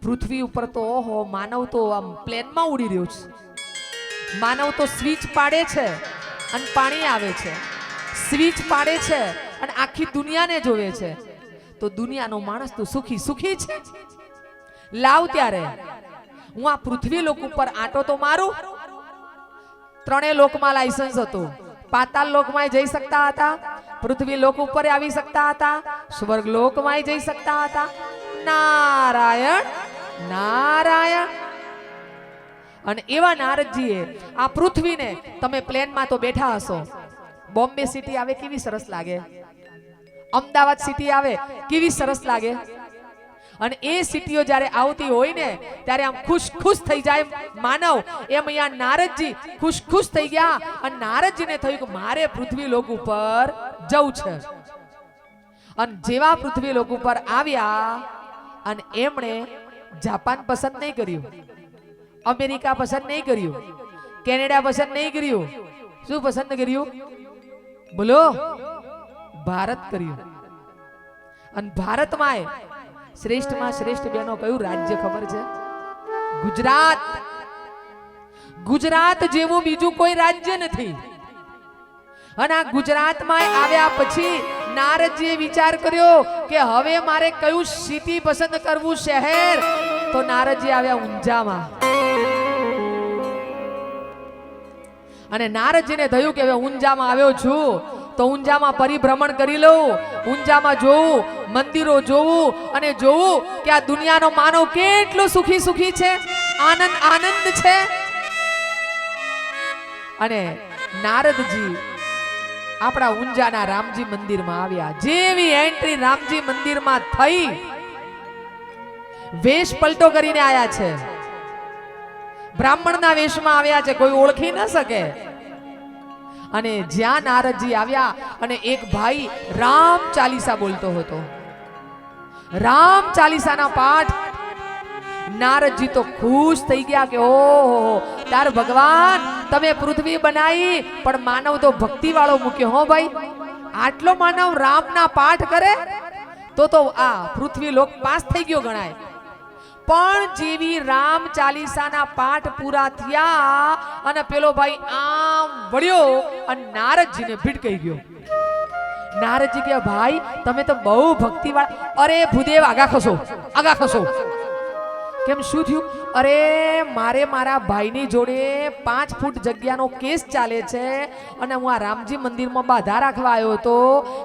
પૃથ્વી ઉપર તો ઓહો, માનવ તો આમ પ્લેનમાં ઉડી રહ્યો છે. માનવ તો સ્વિચ પાડે છે અને પાણી આવે છે, સ્વિચ પાડે છે અને આખી દુનિયાને જોવે છે. તો દુનિયાનો માણસ તો સુખી સુખી છે. લાવ ત્યારે હું આ પૃથ્વી લોક ઉપર આંટો તો મારું. 3 લોકમાં લાયસન્સ હતું. પાતાળ લોકમાં જઈ શકતા હતા, પૃથ્વી લોક ઉપર આવી શકતા હતા, સ્વર્ગ લોકમાં જઈ શકતા હતા. નારાયણ નારાયણ. અને એવા નારદજીએ આ પૃથ્વીને, તમે પ્લેનમાં તો બેઠા હશો, બોમ્બે સિટી આવે કેવી સરસ લાગે, અમદાવાદ સિટી આવે કેવી સરસ લાગે. અને એ સિટીઓ જ્યારે આવતી હોય ને ત્યારે આમ ખુશ ખુશ થઈ જાય માનવ. એમ અહીંયા નારદજી ખુશ ખુશ થઈ ગયા અને નારદજીને થયું કે મારે પૃથ્વી લોક ઉપર જવું છે. અને જેવા પૃથ્વી લોક ઉપર આવ્યા અને એમણે જાપાન પસંદ નહીં કર્યું, અમેરિકા પસંદ નહીં કર્યું, કેનેડા પસંદ નહીં કર્યું. શું પસંદ કર્યું? બોલો, ભારત કર્યું. અને ભારતમાં શ્રેષ્ઠમાં શ્રેષ્ઠ બેનો કયું રાજ્ય ખબર છે? ગુજરાત. ગુજરાત જેવું બીજું કોઈ રાજ્ય નથી. અને આ ગુજરાતમાં આવ્યા પછી નારદજીએ વિચાર કર્યો કે હવે મારે કયું સિટી પસંદ કરવું, શહેર. તો નારદજી આવ્યા ઊંઝામાં. અને નારદજીને થયું કે હવે ઊંઝામાં આવ્યો છું તો ઊંઝામાં પરિભ્રમણ કરી લઉં, ઊંઝામાં જોવું, મંદિરો જોવું અને જોવું કે આ દુનિયાનો માનવ કેટલો સુખી સુખી છે, આનંદ આનંદ છે. અને નારદજી આપણા ઊંઝાના રામજી મંદિરમાં આવ્યા. જેવી એન્ટ્રી રામજી મંદિરમાં થઈ, વેશ પલટો કરીને આયા છે, બ્રાહ્મણના વેશમાં આવ્યા છે, કોઈ ઓળખી ન શકે. અને જ્યાં નારદજી આવ્યા અને એક ભાઈ રામ ચાલીસા બોલતો હતો, રામ ચાલીસાના પાઠ. નારદજી તો ખુશ થઈ ગયા કે ઓહો, તાર ભગવાન તમે પૃથ્વી બનાવી પણ માનવ તો ભક્તિ વાળો મૂક્યો. હો ભાઈ, આટલો માનવ રામના પાઠ કરે તો આ પૃથ્વી લોક પાસ થઈ ગયો ગણાય. પણ જેવી રામ ચાલીસાના પાઠ પૂરા થયા અને પેલો ભાઈ આમ વળ્યો અને નારદજીને ભીડકાઈ ગયો. નારદજી કે ભાઈ તમે તો બહુ ભક્તિ વાળા. અરે ભૂદેવ આગા ખસો, આગા ખસો. કેમ, શું થયું? અરે મારે મારા ભાઈની જોડે 5 ફૂટ જગ્યાનો કેસ ચાલે છે અને હું આ રામજી મંદિરમાં બાધા રાખવા આવ્યો હતો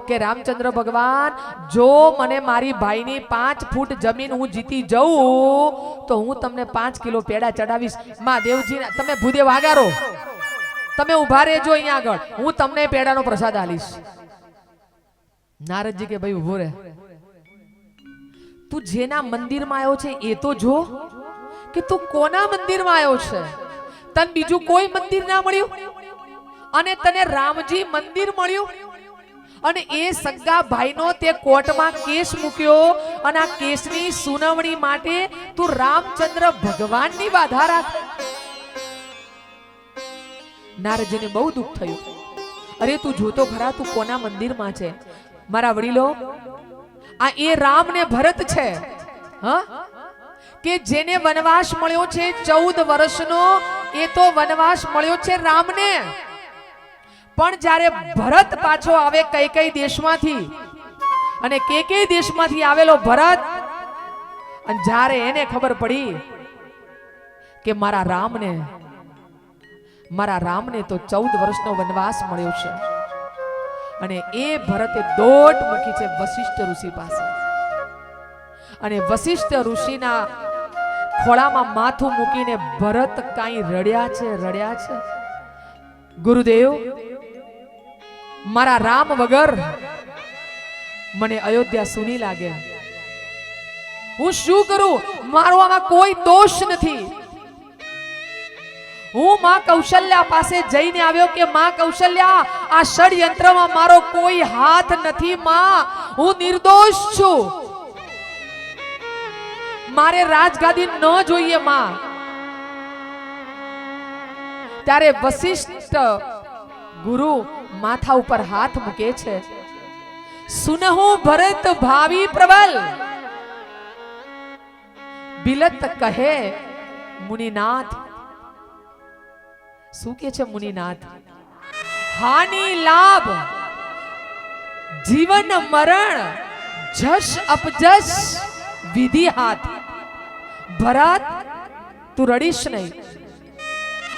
કે રામચંદ્ર ભગવાન જો મને મારી ભાઈની 5 ફૂટ જમીન હું જીતી જઉં તો હું તમને 5 કિલો પેડા ચડાવીશ. મહાદેવજી તમે ભૂદેવ આગારો, તમે ઉભા રહેજો અહીંયા આગળ, હું તમને પેડાનો પ્રસાદ આલીશ. નારદજી કે ભાઈ ઉભો રહે, તું જેના મંદિરમાં આવ્યો છે એ તો જો કે તું કોના મંદિરમાં આવ્યો છે. તને બીજું કોઈ મંદિર ના મળ્યું અને તને રામજી મંદિર મળ્યું અને એ સગા ભાઈનો તે કોર્ટમાં કેસ મૂક્યો અને આ કેસની સુનાવણી માટે તું રામચંદ્ર ભગવાનની બાધા રાખ. નારદજીને બહુ દુઃખ થયું. અરે તું જોતો ખરા તું કોના મંદિરમાં છે. મારા વડીલો, આ એ રામ ને ભરત છે, હા, કે જેને વનવાસ મળ્યો છે 14 વર્ષનો, એ તો વનવાસ મળ્યો છે રામને. પણ જ્યારે ભરત પાછો આવે કઈ દેશમાંથી અને કઈ દેશમાંથી આવેલો ભરત, અને જ્યારે એને ખબર પડી કે મારા રામને તો 14 વર્ષનો વનવાસ મળ્યો છે અને એ ભરતે દોટ મૂકી છે વશિષ્ઠ ઋષિ પાસે. અને વશિષ્ઠ ઋષિના ખોળામાં માથું મૂકીને ભરત કાંઈ રડ્યા છે. ગુરુદેવ, મારા રામ વગર મને અયોધ્યા સુની લાગે. હું શું કરું? મારો આમાં કોઈ દોષ નથી. હું માં કૌશલ્યા પાસે જઈને આવ્યો કે માં કૌશલ્યા, આ ષડયંત્રમાં મારો કોઈ હાથ નથી. માં, હું નિર્દોષ છું, મારે રાજગાદી ન જોઈએ માં. ત્યારે વશિષ્ઠ ગુરુ માથા ઉપર હાથ મૂકે છે. સુનહુ ભરત ભાવી પ્રબલ, બિલત કહે મુનિનાથ. શું કે છે મુનિનાથ? હાનિ લાભ જીવન મરણ જશ અપજશ વિધિ હાથ. ભરત, તું રડીશ નહીં.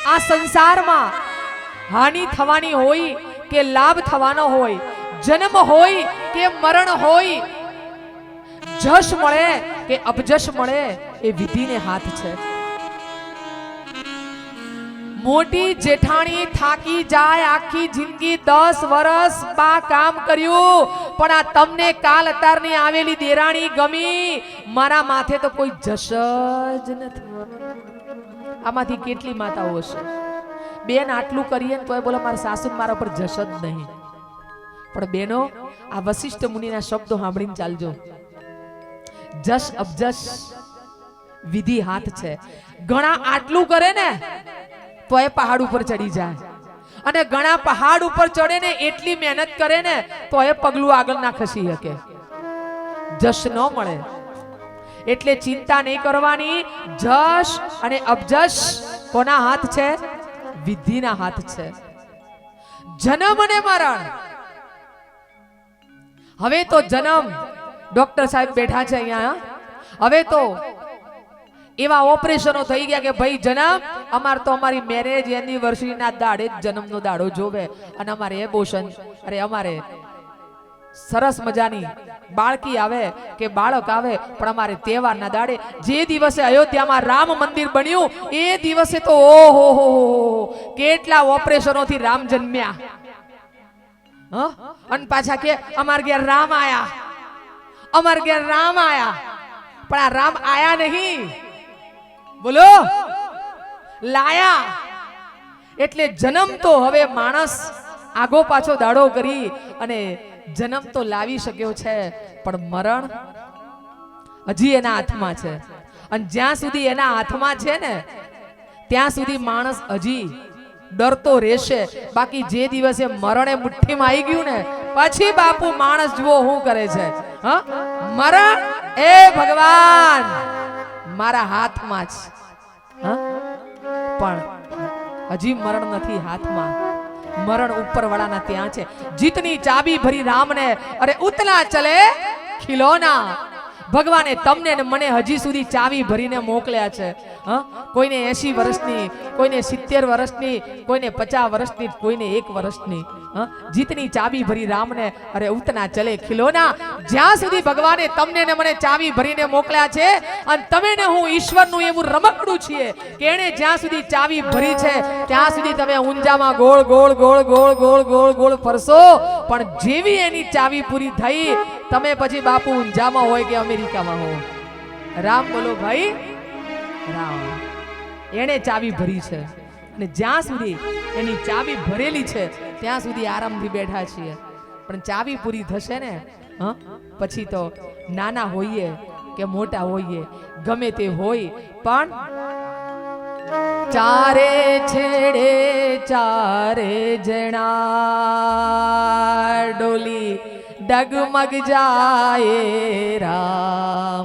આ સંસારમાં હાનિ થવાની હોય કે લાભ થવાનો હોય, જન્મ હોય કે મરણ હોય, જશ મળે કે અપજશ મળે એ વિધિને હાથ છે. મોટી જેઠાણી થાકી જાય, આખી જિંદગી 10 વર્ષ બા કામ કર્યું, પણ આ તમને કાલ અતારની આવેલી દેરાણી ગમી, મારા માથે તો કોઈ જશ જ નથી. આમાંથી કેટલી માતાઓ હશે બેન આટલું કરીએ તોય બોલે મારા સાસુ મારા પર જશ જ નહીં. પણ બેનો, આ વશિષ્ઠ મુનિના શબ્દો સાંભળીને ચાલજો. જશ અબજશ વિધિ હાથ છે. ઘણા આટલું કરે ને તો એ પહાડ ઉપર ચડી જાય, અને ઘણા પહાડ ઉપર ચડે ને એટલી મહેનત કરે ને તો એ પગલું આગળ ના ખસી શકે, જશ ન મળે. એટલે ચિંતા નહીં કરવાની. જશ અને અબજશ કોના હાથ છે? વિધિના હાથ છે. જન્મ અને મરણ. હવે તો જન્મ, ડોક્ટર સાહેબ બેઠા છે અહીંયા, હવે તો એવા ઓપરેશનો થઈ ગયા કે ભાઈ જન્મ અમાર તો અમારી મેરેજ એનિવર્સરી ના દાડે જ જન્મનો દાડો જોવે, અને અમારે એબોર્શન, અરે અમારે સરસ મજાની બાળકી આવે કે બાળક આવે પણ અમારે તહેવારના દાડે, જે દિવસે અયોધ્યામાં રામ મંદિર બન્યું એ દિવસે તો ઓહો હો કેટલા ઓપરેશનોથી રામ જન્મ્યા. અને પાછા કે અમાર ઘેર રામ આયા, અમાર ઘેર રામ આયા, પણ આ રામ આયા નહીં, બોલો લાયા. એટલે જન્મ તો હવે માણસ આગો પાછો દાડો કરી અને જન્મ તો લાવી શક્યો છે, પણ મરણ હજી એના હાથમાં છે. અને જ્યાં સુધી એના હાથમાં છે ને ત્યાં સુધી માણસ હજી ડરતો રહેશે. બાકી જે દિવસે મરણે મુઠ્ઠીમાં આવી ગયું ને પછી બાપુ માણસ જુઓ શું કરે છે. હા, મરણ એ ભગવાન મારા હાથમાં જ, પણ હજી મરણ નથી હાથમાં, મરણ ઉપર વાળાના ત્યાં છે. જીતની ચાબી ભરી રામને, અરે ઉતલા ચલે ખિલોના. ભગવાને તમને ને મને હજી સુધી ચાવી ભરીને મોકલ્યા છે. કોઈને 80 વર્ષની, કોઈને 70 વર્ષની, કોઈને 50 વર્ષની, કોઈને 1 વર્ષની. જીતની ચાબી ભરી રામને, અરે ઉતના ચલે ખિલોના. જ્યાં સુધી ભગવાને તમને ને મને ચાવી ભરીને મોકલ્યા છે, અને તમે ને હું ઈશ્વરનું એવું રમકડું છીએ કે એને જ્યાં સુધી ચાવી ભરી છે ત્યાં સુધી તમે ઊંઝામાં ગોળ ગોળ ગોળ ગોળ ગોળ ગોળ ગોળ ફરશો, પણ જેવી એની ચાવી પૂરી થઈ તમે પછી બાપુ ઊંઝામાં હોય કે અમેરિકામાં હો, રામ બોલો ભાઈ રામ. એને ચાવી ભરી છે અને જ્યાં સુધી એની ચાવી ભરેલી છે ત્યાં સુધી આરામથી બેઠા છીએ. પણ ચાવી પૂરી થશે ને પછી તો નાના હોઈએ કે મોટા હોઈએ ગમે તે હોય, પણ ચારે છેડે ચારે જણા ડોલી ડગમગ જાય રામ,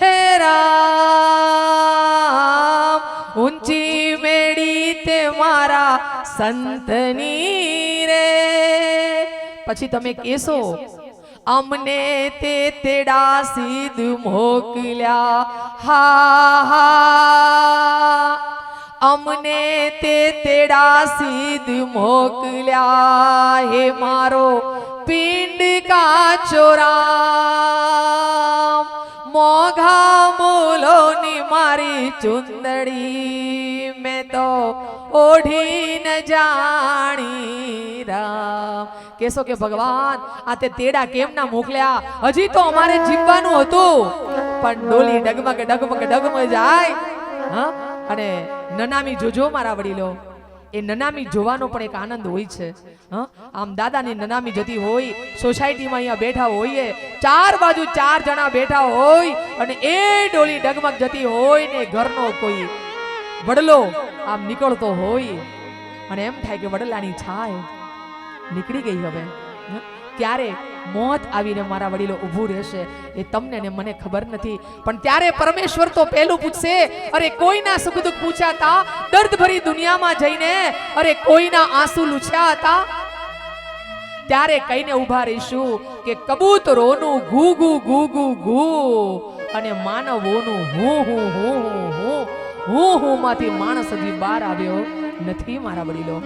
હે રામ. ઊંચી મેડી તે મારા સંતની રે. પછી તમે કહેશો અમને તે તેડા સીધ મોકલ્યા, હા હા અમને તે તેડા સીધ મોકલ્યા, હે મારો પિંડ કાચો રામ. મોઘા મૂલોની મારી ચુંદડી મેં તો ઓઢી ન જાણી રામ. કેસો કે ભગવાન આ તે તેડા કેમ ના મોકલ્યા, હજી તો અમારે જીવવાનું હતું, પણ ડોલી ડગમગ ડગમગ ડગમગ જાય. અને નનામી જોજો મારા વડીલો, એ નનામી જોવાનો પણ એક આનંદ હોય છે. આમ દાદાની નનામી જતી હોય, સોસાયટીમાં અહીંયા બેઠા હોઈએ, ચાર બાજુ 4 જણા બેઠા હોય અને એ ડોલી ડગમગ જતી હોય ને ઘરનો કોઈ વડલો આમ નીકળતો હોય અને એમ થાય કે વડલાની છાય નીકળી ગઈ, હવે ક્યારે મોત આવીને મારા વડીલો ઊભું રહેશે એ તમને ને મને ખબર નથી. પણ ત્યારે પરમેશ્વર તો પહેલું પૂછશે, અરે કોઈના સુખ દુઃખ પૂછ્યા હતા દર્દ ભરી દુનિયામાં જઈને, અરે કોઈના આંસુ લૂછ્યા હતા? ત્યારે કહીને ઊભા રહીશું કે કબૂતરોનું ગુ ગુ ગુ ગુ ગુ અને માનવોનું હું હું હું હું હું હું હું માંથી માણસ હજી બહાર આવ્યો નથી મારા વડીલો.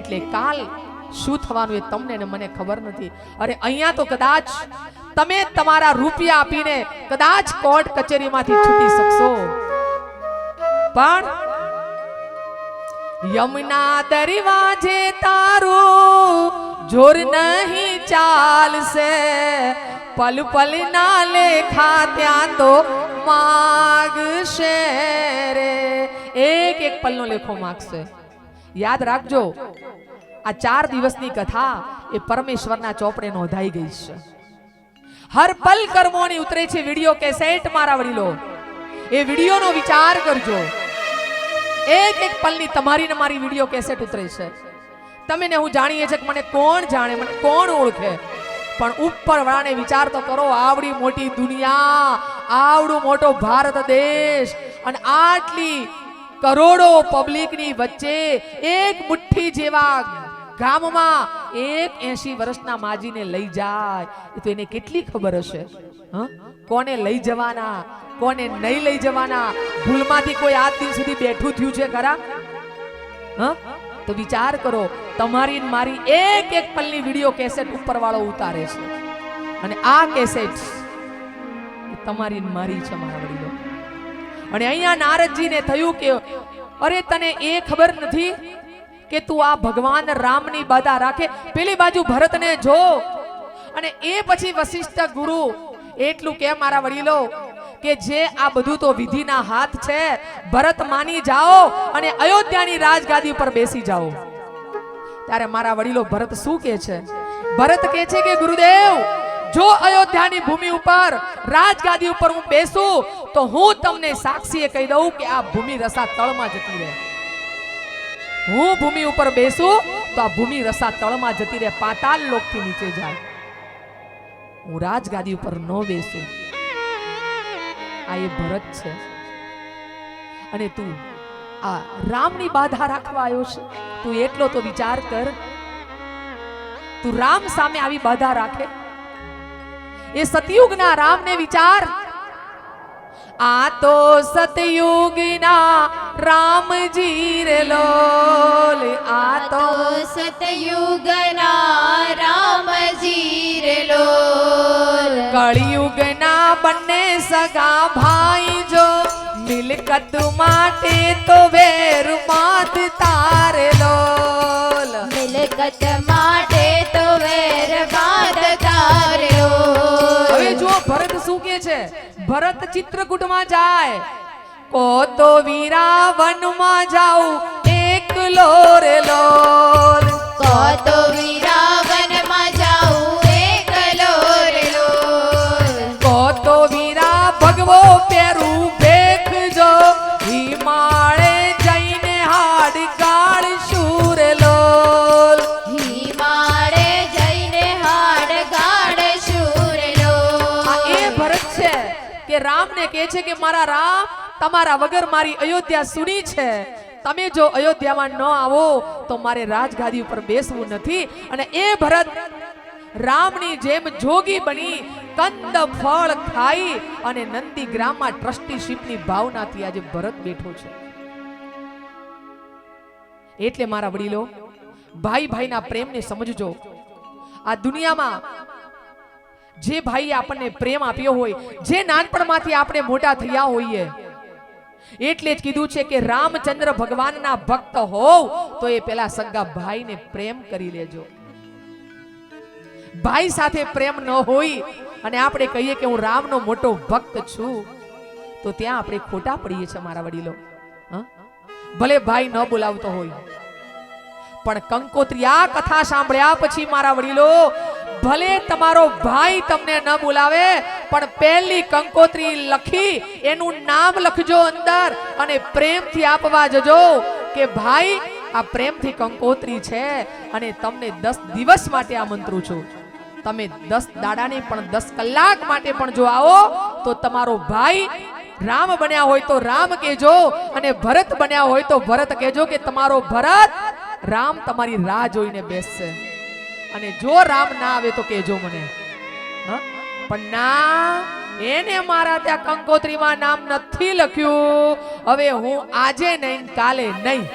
એટલે કાલ શું થવાનું એ તમને ને મને ખબર નથી. અરે અહીંયા તો કદાચ તમે તમારા રૂપિયા આપીને કદાચ કોર્ટ કચેરીમાંથી છૂટી શકશો, પણ યમુના દરવાજે તારું જોર નહીં ચાલશે, પલ પલ ના લેખા ત્યાં તો માગશે રે. એક એક પલનો લેખો માગશે. યાદ રાખજો આ 4 દિવસની કથા એ પરમેશ્વરના ચોપડે નોંધાઈ ગઈ છે. હર પલ કર્મોની ઉતરે છે વિડિયો કેસેટ મારા વડીલો, એ વિડિયોનો વિચાર કરજો. એક એક પલની તમારી ને મારી વિડિયો કેસેટ ઉતરે છે. તમે ને હું જાણીએ છે કે મને કોણ જાણે, મને કોણ ઓળખે, પણ ઉપર વાળાને વિચાર તો કરો. આવડી મોટી દુનિયા, આવડો મોટો ભારત દેશ અને આટલી કરોડો પબ્લિકની વચ્ચે એક મુઠ્ઠી જેવા ગામમાં એક 80 વર્ષના માજીને લઈ જાય તો એને કેટલી ખબર હશે? કોને લઈ જવાના, કોને નહીં લઈ જવાના? ભૂલમાંથી કોઈ આજ દિન સુધી બેઠું થયું છે ખરા? તો વિચાર કરો, તમારી ને મારી એક એક પલની વિડિયો કેસેટ ઉપર વાળો ઉતારે છે, અને આ કેસેટ તમારી ને મારી છે મારા વડીલો. અને અહીંયા નારદજીને થયું કે અરે તને એ ખબર નથી કે તું આ ભગવાન રામની બાધા રાખે? પેલી બાજુ ભરતને જો, અને એ પછી વશિષ્ઠ ગુરુ એટલું કે મારા વડીલો કે જે આ બધું તો વિધિના હાથ છે, ભરત માની જાઓ અને અયોધ્યાની રાજગાદી ઉપર બેસી જાઓ. ત્યારે મારા વડીલો ભરત શું કહે છે? ભરત કહે છે કે ગુરુદેવ, જો અયોધ્યાની ભૂમિ ઉપર રાજગાદી ઉપર હું બેસું તો હું તમને સાક્ષીએ કહી દઉં કે આ ભૂમિ રસા તળમાં જતી રહે. હું ભૂમિ ઉપર બેસું તો આ ભૂમિ રસા તળમાં જતી રહે, પાતાળ લોકથી નીચે જાય. હું રાજગાદી ઉપર ન બેસું. આ એ ભરત છે, અને તું આ રામની બાધા રાખવા આવ્યો છે. તું એટલો તો વિચાર કર, તું રામ સામે આવી બાધા રાખે? એ સતયુગના રામને વિચાર. આ તો સતયુગના રામજી રે લોલ, આ તો સતયુગના રામજી રે લોલ. કળિયુગના બંને સગા ભાઈ જો, મિલકત માટે તો વેર બાંધતા રે લોલ. મિલકત માટે તો વેર બાંધતા રે લોલ. હવે જો ભરત શું કે છે? ભરત ચિત્રકૂટમાં જાય, કો તો વીરાવનમાં જાઉં એકલો રે લોલ. કો તો વીરાવનમાં જાઉં એકલો રે લોલ. કો તો વીરા ભગવો પેરું ભેખજો, હિમાળે જઈને હાડ ગાળશું રે લોલ. હિમાળે જઈને હાડ ગાળશું રે લોલ. આ એ ભરત છે કે રામને કહે છે કે મારા રામ, તમારા વગર મારી અયોધ્યા સુની છે. તમે જો અયોધ્યામાં ન આવો તો મારે રાજગાદી ઉપર બેસવું નથી. અને એ ભરત રામની જેમ જોગી બની કંદ ફળ ખાઈ અને નંદી ગ્રામમાં ટ્રસ્ટીશીપની ભાવનાથી આજે ભરત બેઠો છે. એટલે મારા વડીલો, ભાઈ ભાઈના પ્રેમને સમજજો. આ દુનિયામાં જે ભાઈએ આપણને પ્રેમ આપ્યો હોય, જે નાનપણમાંથી આપણે મોટા થયા હોઈએ, એટલે જ કીધું છે કે રામચંદ્ર ભગવાનના ભક્ત હોવ તો એ પેલા સગા ભાઈને પ્રેમ કરી લેજો. ભાઈ સાથે પ્રેમ ન હોય અને આપણે કહીએ કે હું રામનો મોટો ભક્ત છું, તો ત્યાં આપણે ખોટા પડીએ છીએ મારા વડીલો. ભલે ભાઈ ન બોલાવતો હોય, પણ કંકોત્રી આ કથા સાંભળ્યા પછી મારા વડીલો, ભલે તમારો ભાઈ તમને ન બોલાવે, પણ પહેલી કંકોત્રી લખી એનું નામ લખજો અંદર, અને પ્રેમથી આપવા જજો કે ભાઈ આ પ્રેમથી કંકોત્રી છે, અને તમને 10 દિવસ માટે આમંત્રું છું. તમે 10 દાડા નહીં પણ 10 કલાક માટે પણ જો આવો તો તમારો ભાઈ રામ બન્યા હોય તો રામ કહેજો, અને ભરત બન્યા હોય તો ભરત કહેજો કે તમારો ભરત રામ તમારી રાહ જોઈને બેસશે. અને જો રામ ના આવે તો કહેજો મને. પણ ના, એને મારા ત્યાં કંકોત્રીમાં નામ નથી લખ્યું. હવે હું આજે નહીં, કાલે નહીં,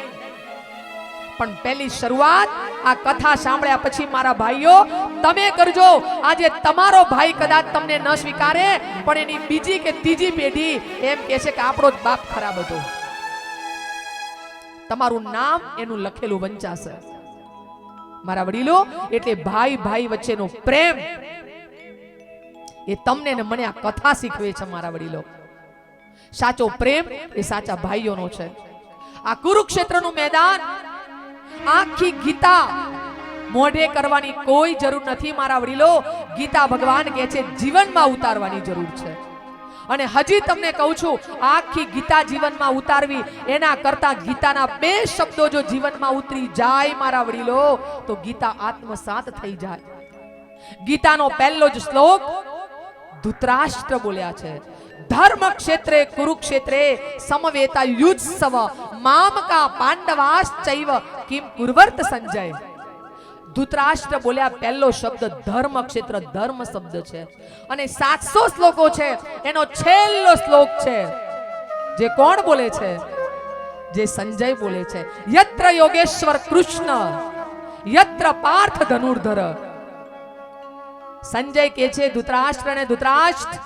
પણ પહેલી શરૂઆત આ કથા સાંભળ્યા પછી મારા ભાઈઓ તમે કરજો. આજે તમારો ભાઈ કદાચ તમને ન સ્વીકારે, પણ એની બીજી કે ત્રીજી પેઢી એમ કહેશે કે આપણો જ બાપ ખરાબ હતો. તમારું નામ એનું લખેલું વંચાશે મારા વડીલો. એટલે ભાઈ ભાઈ વચ્ચેનો પ્રેમ એ તમને ને મને આ કથા શીખવે છે મારા વડીલો. સાચો પ્રેમ એ સાચા ભાઈઓનો છે. આ કુરુક્ષેત્રનું મેદાન, આખી ગીતા મોઢે કરવાની કોઈ જરૂર નથી મારા વડીલો. ગીતા ભગવાન કહે છે જીવનમાં ઉતારવાની જરૂર છે. અને હજી તમને કહું છું, આખી ગીતા જીવનમાં ઉતારવી એના કરતા ગીતાના 2 શબ્દો જો જીવનમાં ઉતરી જાય મારા વડીલો, તો ગીતા આત્મસાત થઈ જાય. ગીતાનો પહેલો જ શ્લોક ધૃતરાષ્ટ્ર બોલ્યા છે, ધર્મ ક્ષેત્રે કુરુક્ષેત્રે સમવેતા યુત્સવ મામકા પાંડવાશ્ચૈવ કિમ કુર્વર્ત સંજય. ધૃતરાષ્ટ્ર બોલ્યા પહેલો શબ્દ ધર્મ ક્ષેત્ર ધર્મ શબ્દ છે અને 700 શ્લોકો છે એનો છેલ્લો શ્લોક છે જે કોણ બોલે છે? જે સંજય બોલે છે. યત્ર યોગેશ્વર કૃષ્ણ યત્ર પાર્થ ધનુર્ધર. સંજય કે છે ધૃતરાષ્ટ્રને, ધૃતરાષ્ટ્ર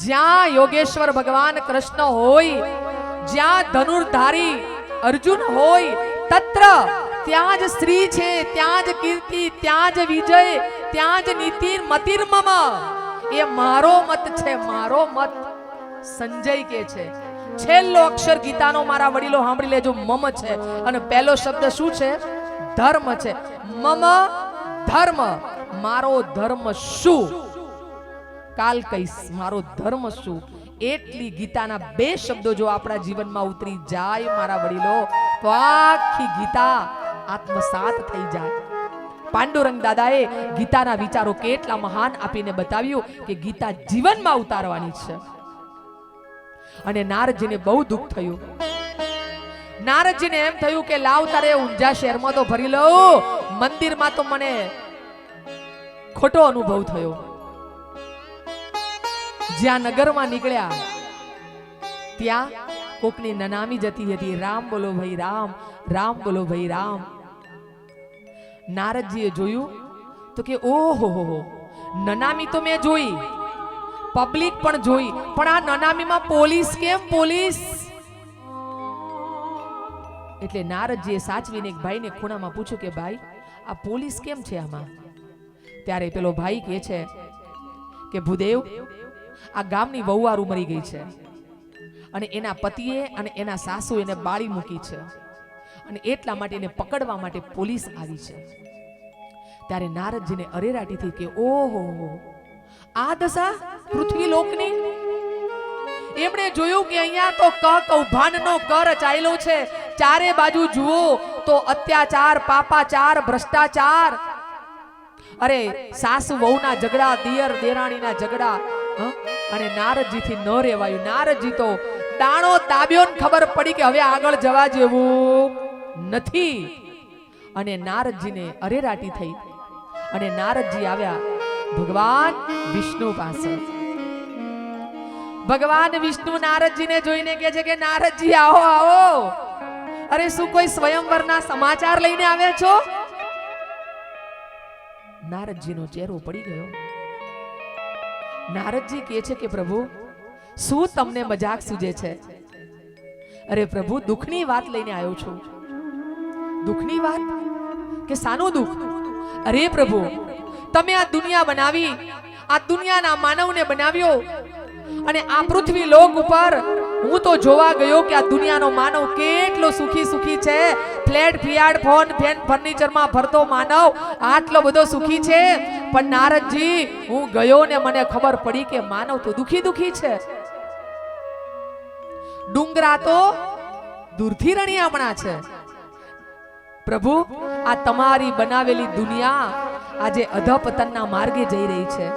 જ્યાં યોગેશ્વર ભગવાન કૃષ્ણ હોય, જ્યાં ધનુર્ધારી અર્જુન હોય, તત્ર ત્યાં જ શ્રી છે, ત્યાં જ કીર્તિ, ત્યાં જ વિજય, ત્યાં જ નીતિ મતિર્મમ. એ મારો મત છે, મારો મત. સંજય કે છે છેલ્લો અક્ષર ગીતાનો મારા વડીલો સાંભળી લેજો, મમ છે અને પહેલો શબ્દ શું છે? ધર્મ છે. મમ ધર્મ, મારો ધર્મ શું? કાલ કહીશ મારો ધર્મ શું. એટલી ગીતાના 2 શબ્દો જો આપણા જીવનમાં ઉતરી જાય મારા વડીલો, તો આખી ગીતા આત્મસાત થઈ જાય. પાંડુરંગ દાદાએ ગીતાના વિચારો કેટલા મહાન આપીને બતાવ્યું કે ગીતા જીવનમાં ઉતારવાની છે. અને નારદજીને બહુ દુઃખ થયું. નારદજીને એમ થયું કે લાવ તારે ઊંઝા શહેરમાં તો ભરી લઉં, મંદિરમાં તો મને ખોટો અનુભવ થયો. જ્યાં નગરમાં નીકળ્યા ત્યાં કોકની નનામી જતી હતી, રામ બોલો ભાઈ રામ, રામ બોલો ભાઈ રામ. નારદજીએ જોયું તો કે ઓહો, નનામી તો મેં જોઈ, પબ્લિક પણ જોઈ, પણ આ નનામીમાં પોલીસ કેમ? પોલીસ એટલે નારદજીએ સાચવીને એક ભાઈને ખૂણામાં પૂછ્યું કે ભાઈ આ પોલીસ કેમ છે આમાં? ત્યારે પેલો ભાઈ કહે છે કે ભૂદેવ, આ ગામની વહુવારું મરી ગઈ છે અને એના પતિએ અને એના સાસુ એને બાળી મૂકી છે અને એટલા માટે એને પકડવા માટે પોલીસ આવી છે. ત્યારે નારદજીને અરેરાટીથી કે ઓહો, આ દશા પૃથ્વી લોકની. એમણે જોયું કે અહીંયા તો કૌભાંડનો કર ચાલ્યો છે. ચારે બાજુ જુઓ તો અત્યાચાર, પાપાચાર, ભ્રષ્ટાચાર. અરે સાસુ વહુના ઝઘડા, દિયર દેરાણીના ઝઘડા. અને નારદજીથી ન રહેવાયું. નારદજી તો દાણો દાબ્યો ને ખબર પડી કે હવે આગળ જવા જેવું નથી. અને નારદજીને અરેરાટી થઈ અને નારદજી આવ્યા ભગવાન વિષ્ણુ પાસે. ભગવાન વિષ્ણુ નારદજીને જોઈને કહે છે કે નારદજી આવો આવો. અરે શું કોઈ સ્વયંવરના સમાચાર લઈને આવ્યા છો? નારદજીનો ચહેરો પડી ગયો. નારદજી કહે છે કે પ્રભુ શું તમને મજાક સૂજે છે? અરે પ્રભુ દુઃખની વાત લઈને આવ્યો છું. દુઃખની વાત? કે સાનું દુઃખ? અરે પ્રભુ તમે આ દુનિયા બનાવી, આ દુનિયાના માનવને બનાવ્યો અને આ પૃથ્વી લોક ઉપર હું તો જોવા ગયો કે આ દુનિયાનો માનવ કેટલો સુખી સુખી છે. ફ્લેટ, ફિયાટ, ફોન, ફેન, ફર્નિચરમાં ફરતો માનવ આટલો બધો સુખી છે. પણ નારદજી હું ગયો ને મને ખબર પડી કે માનવ તો દુખી દુખી છે. ડુંગરા તો દૂરથી રણિયામણા છે. પ્રભુ આ તમારી બનાવેલી દુનિયા આજે અધપતનના માર્ગે જઈ રહી છે.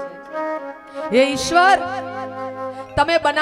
હે ઈશ્વર, તમે બનાવી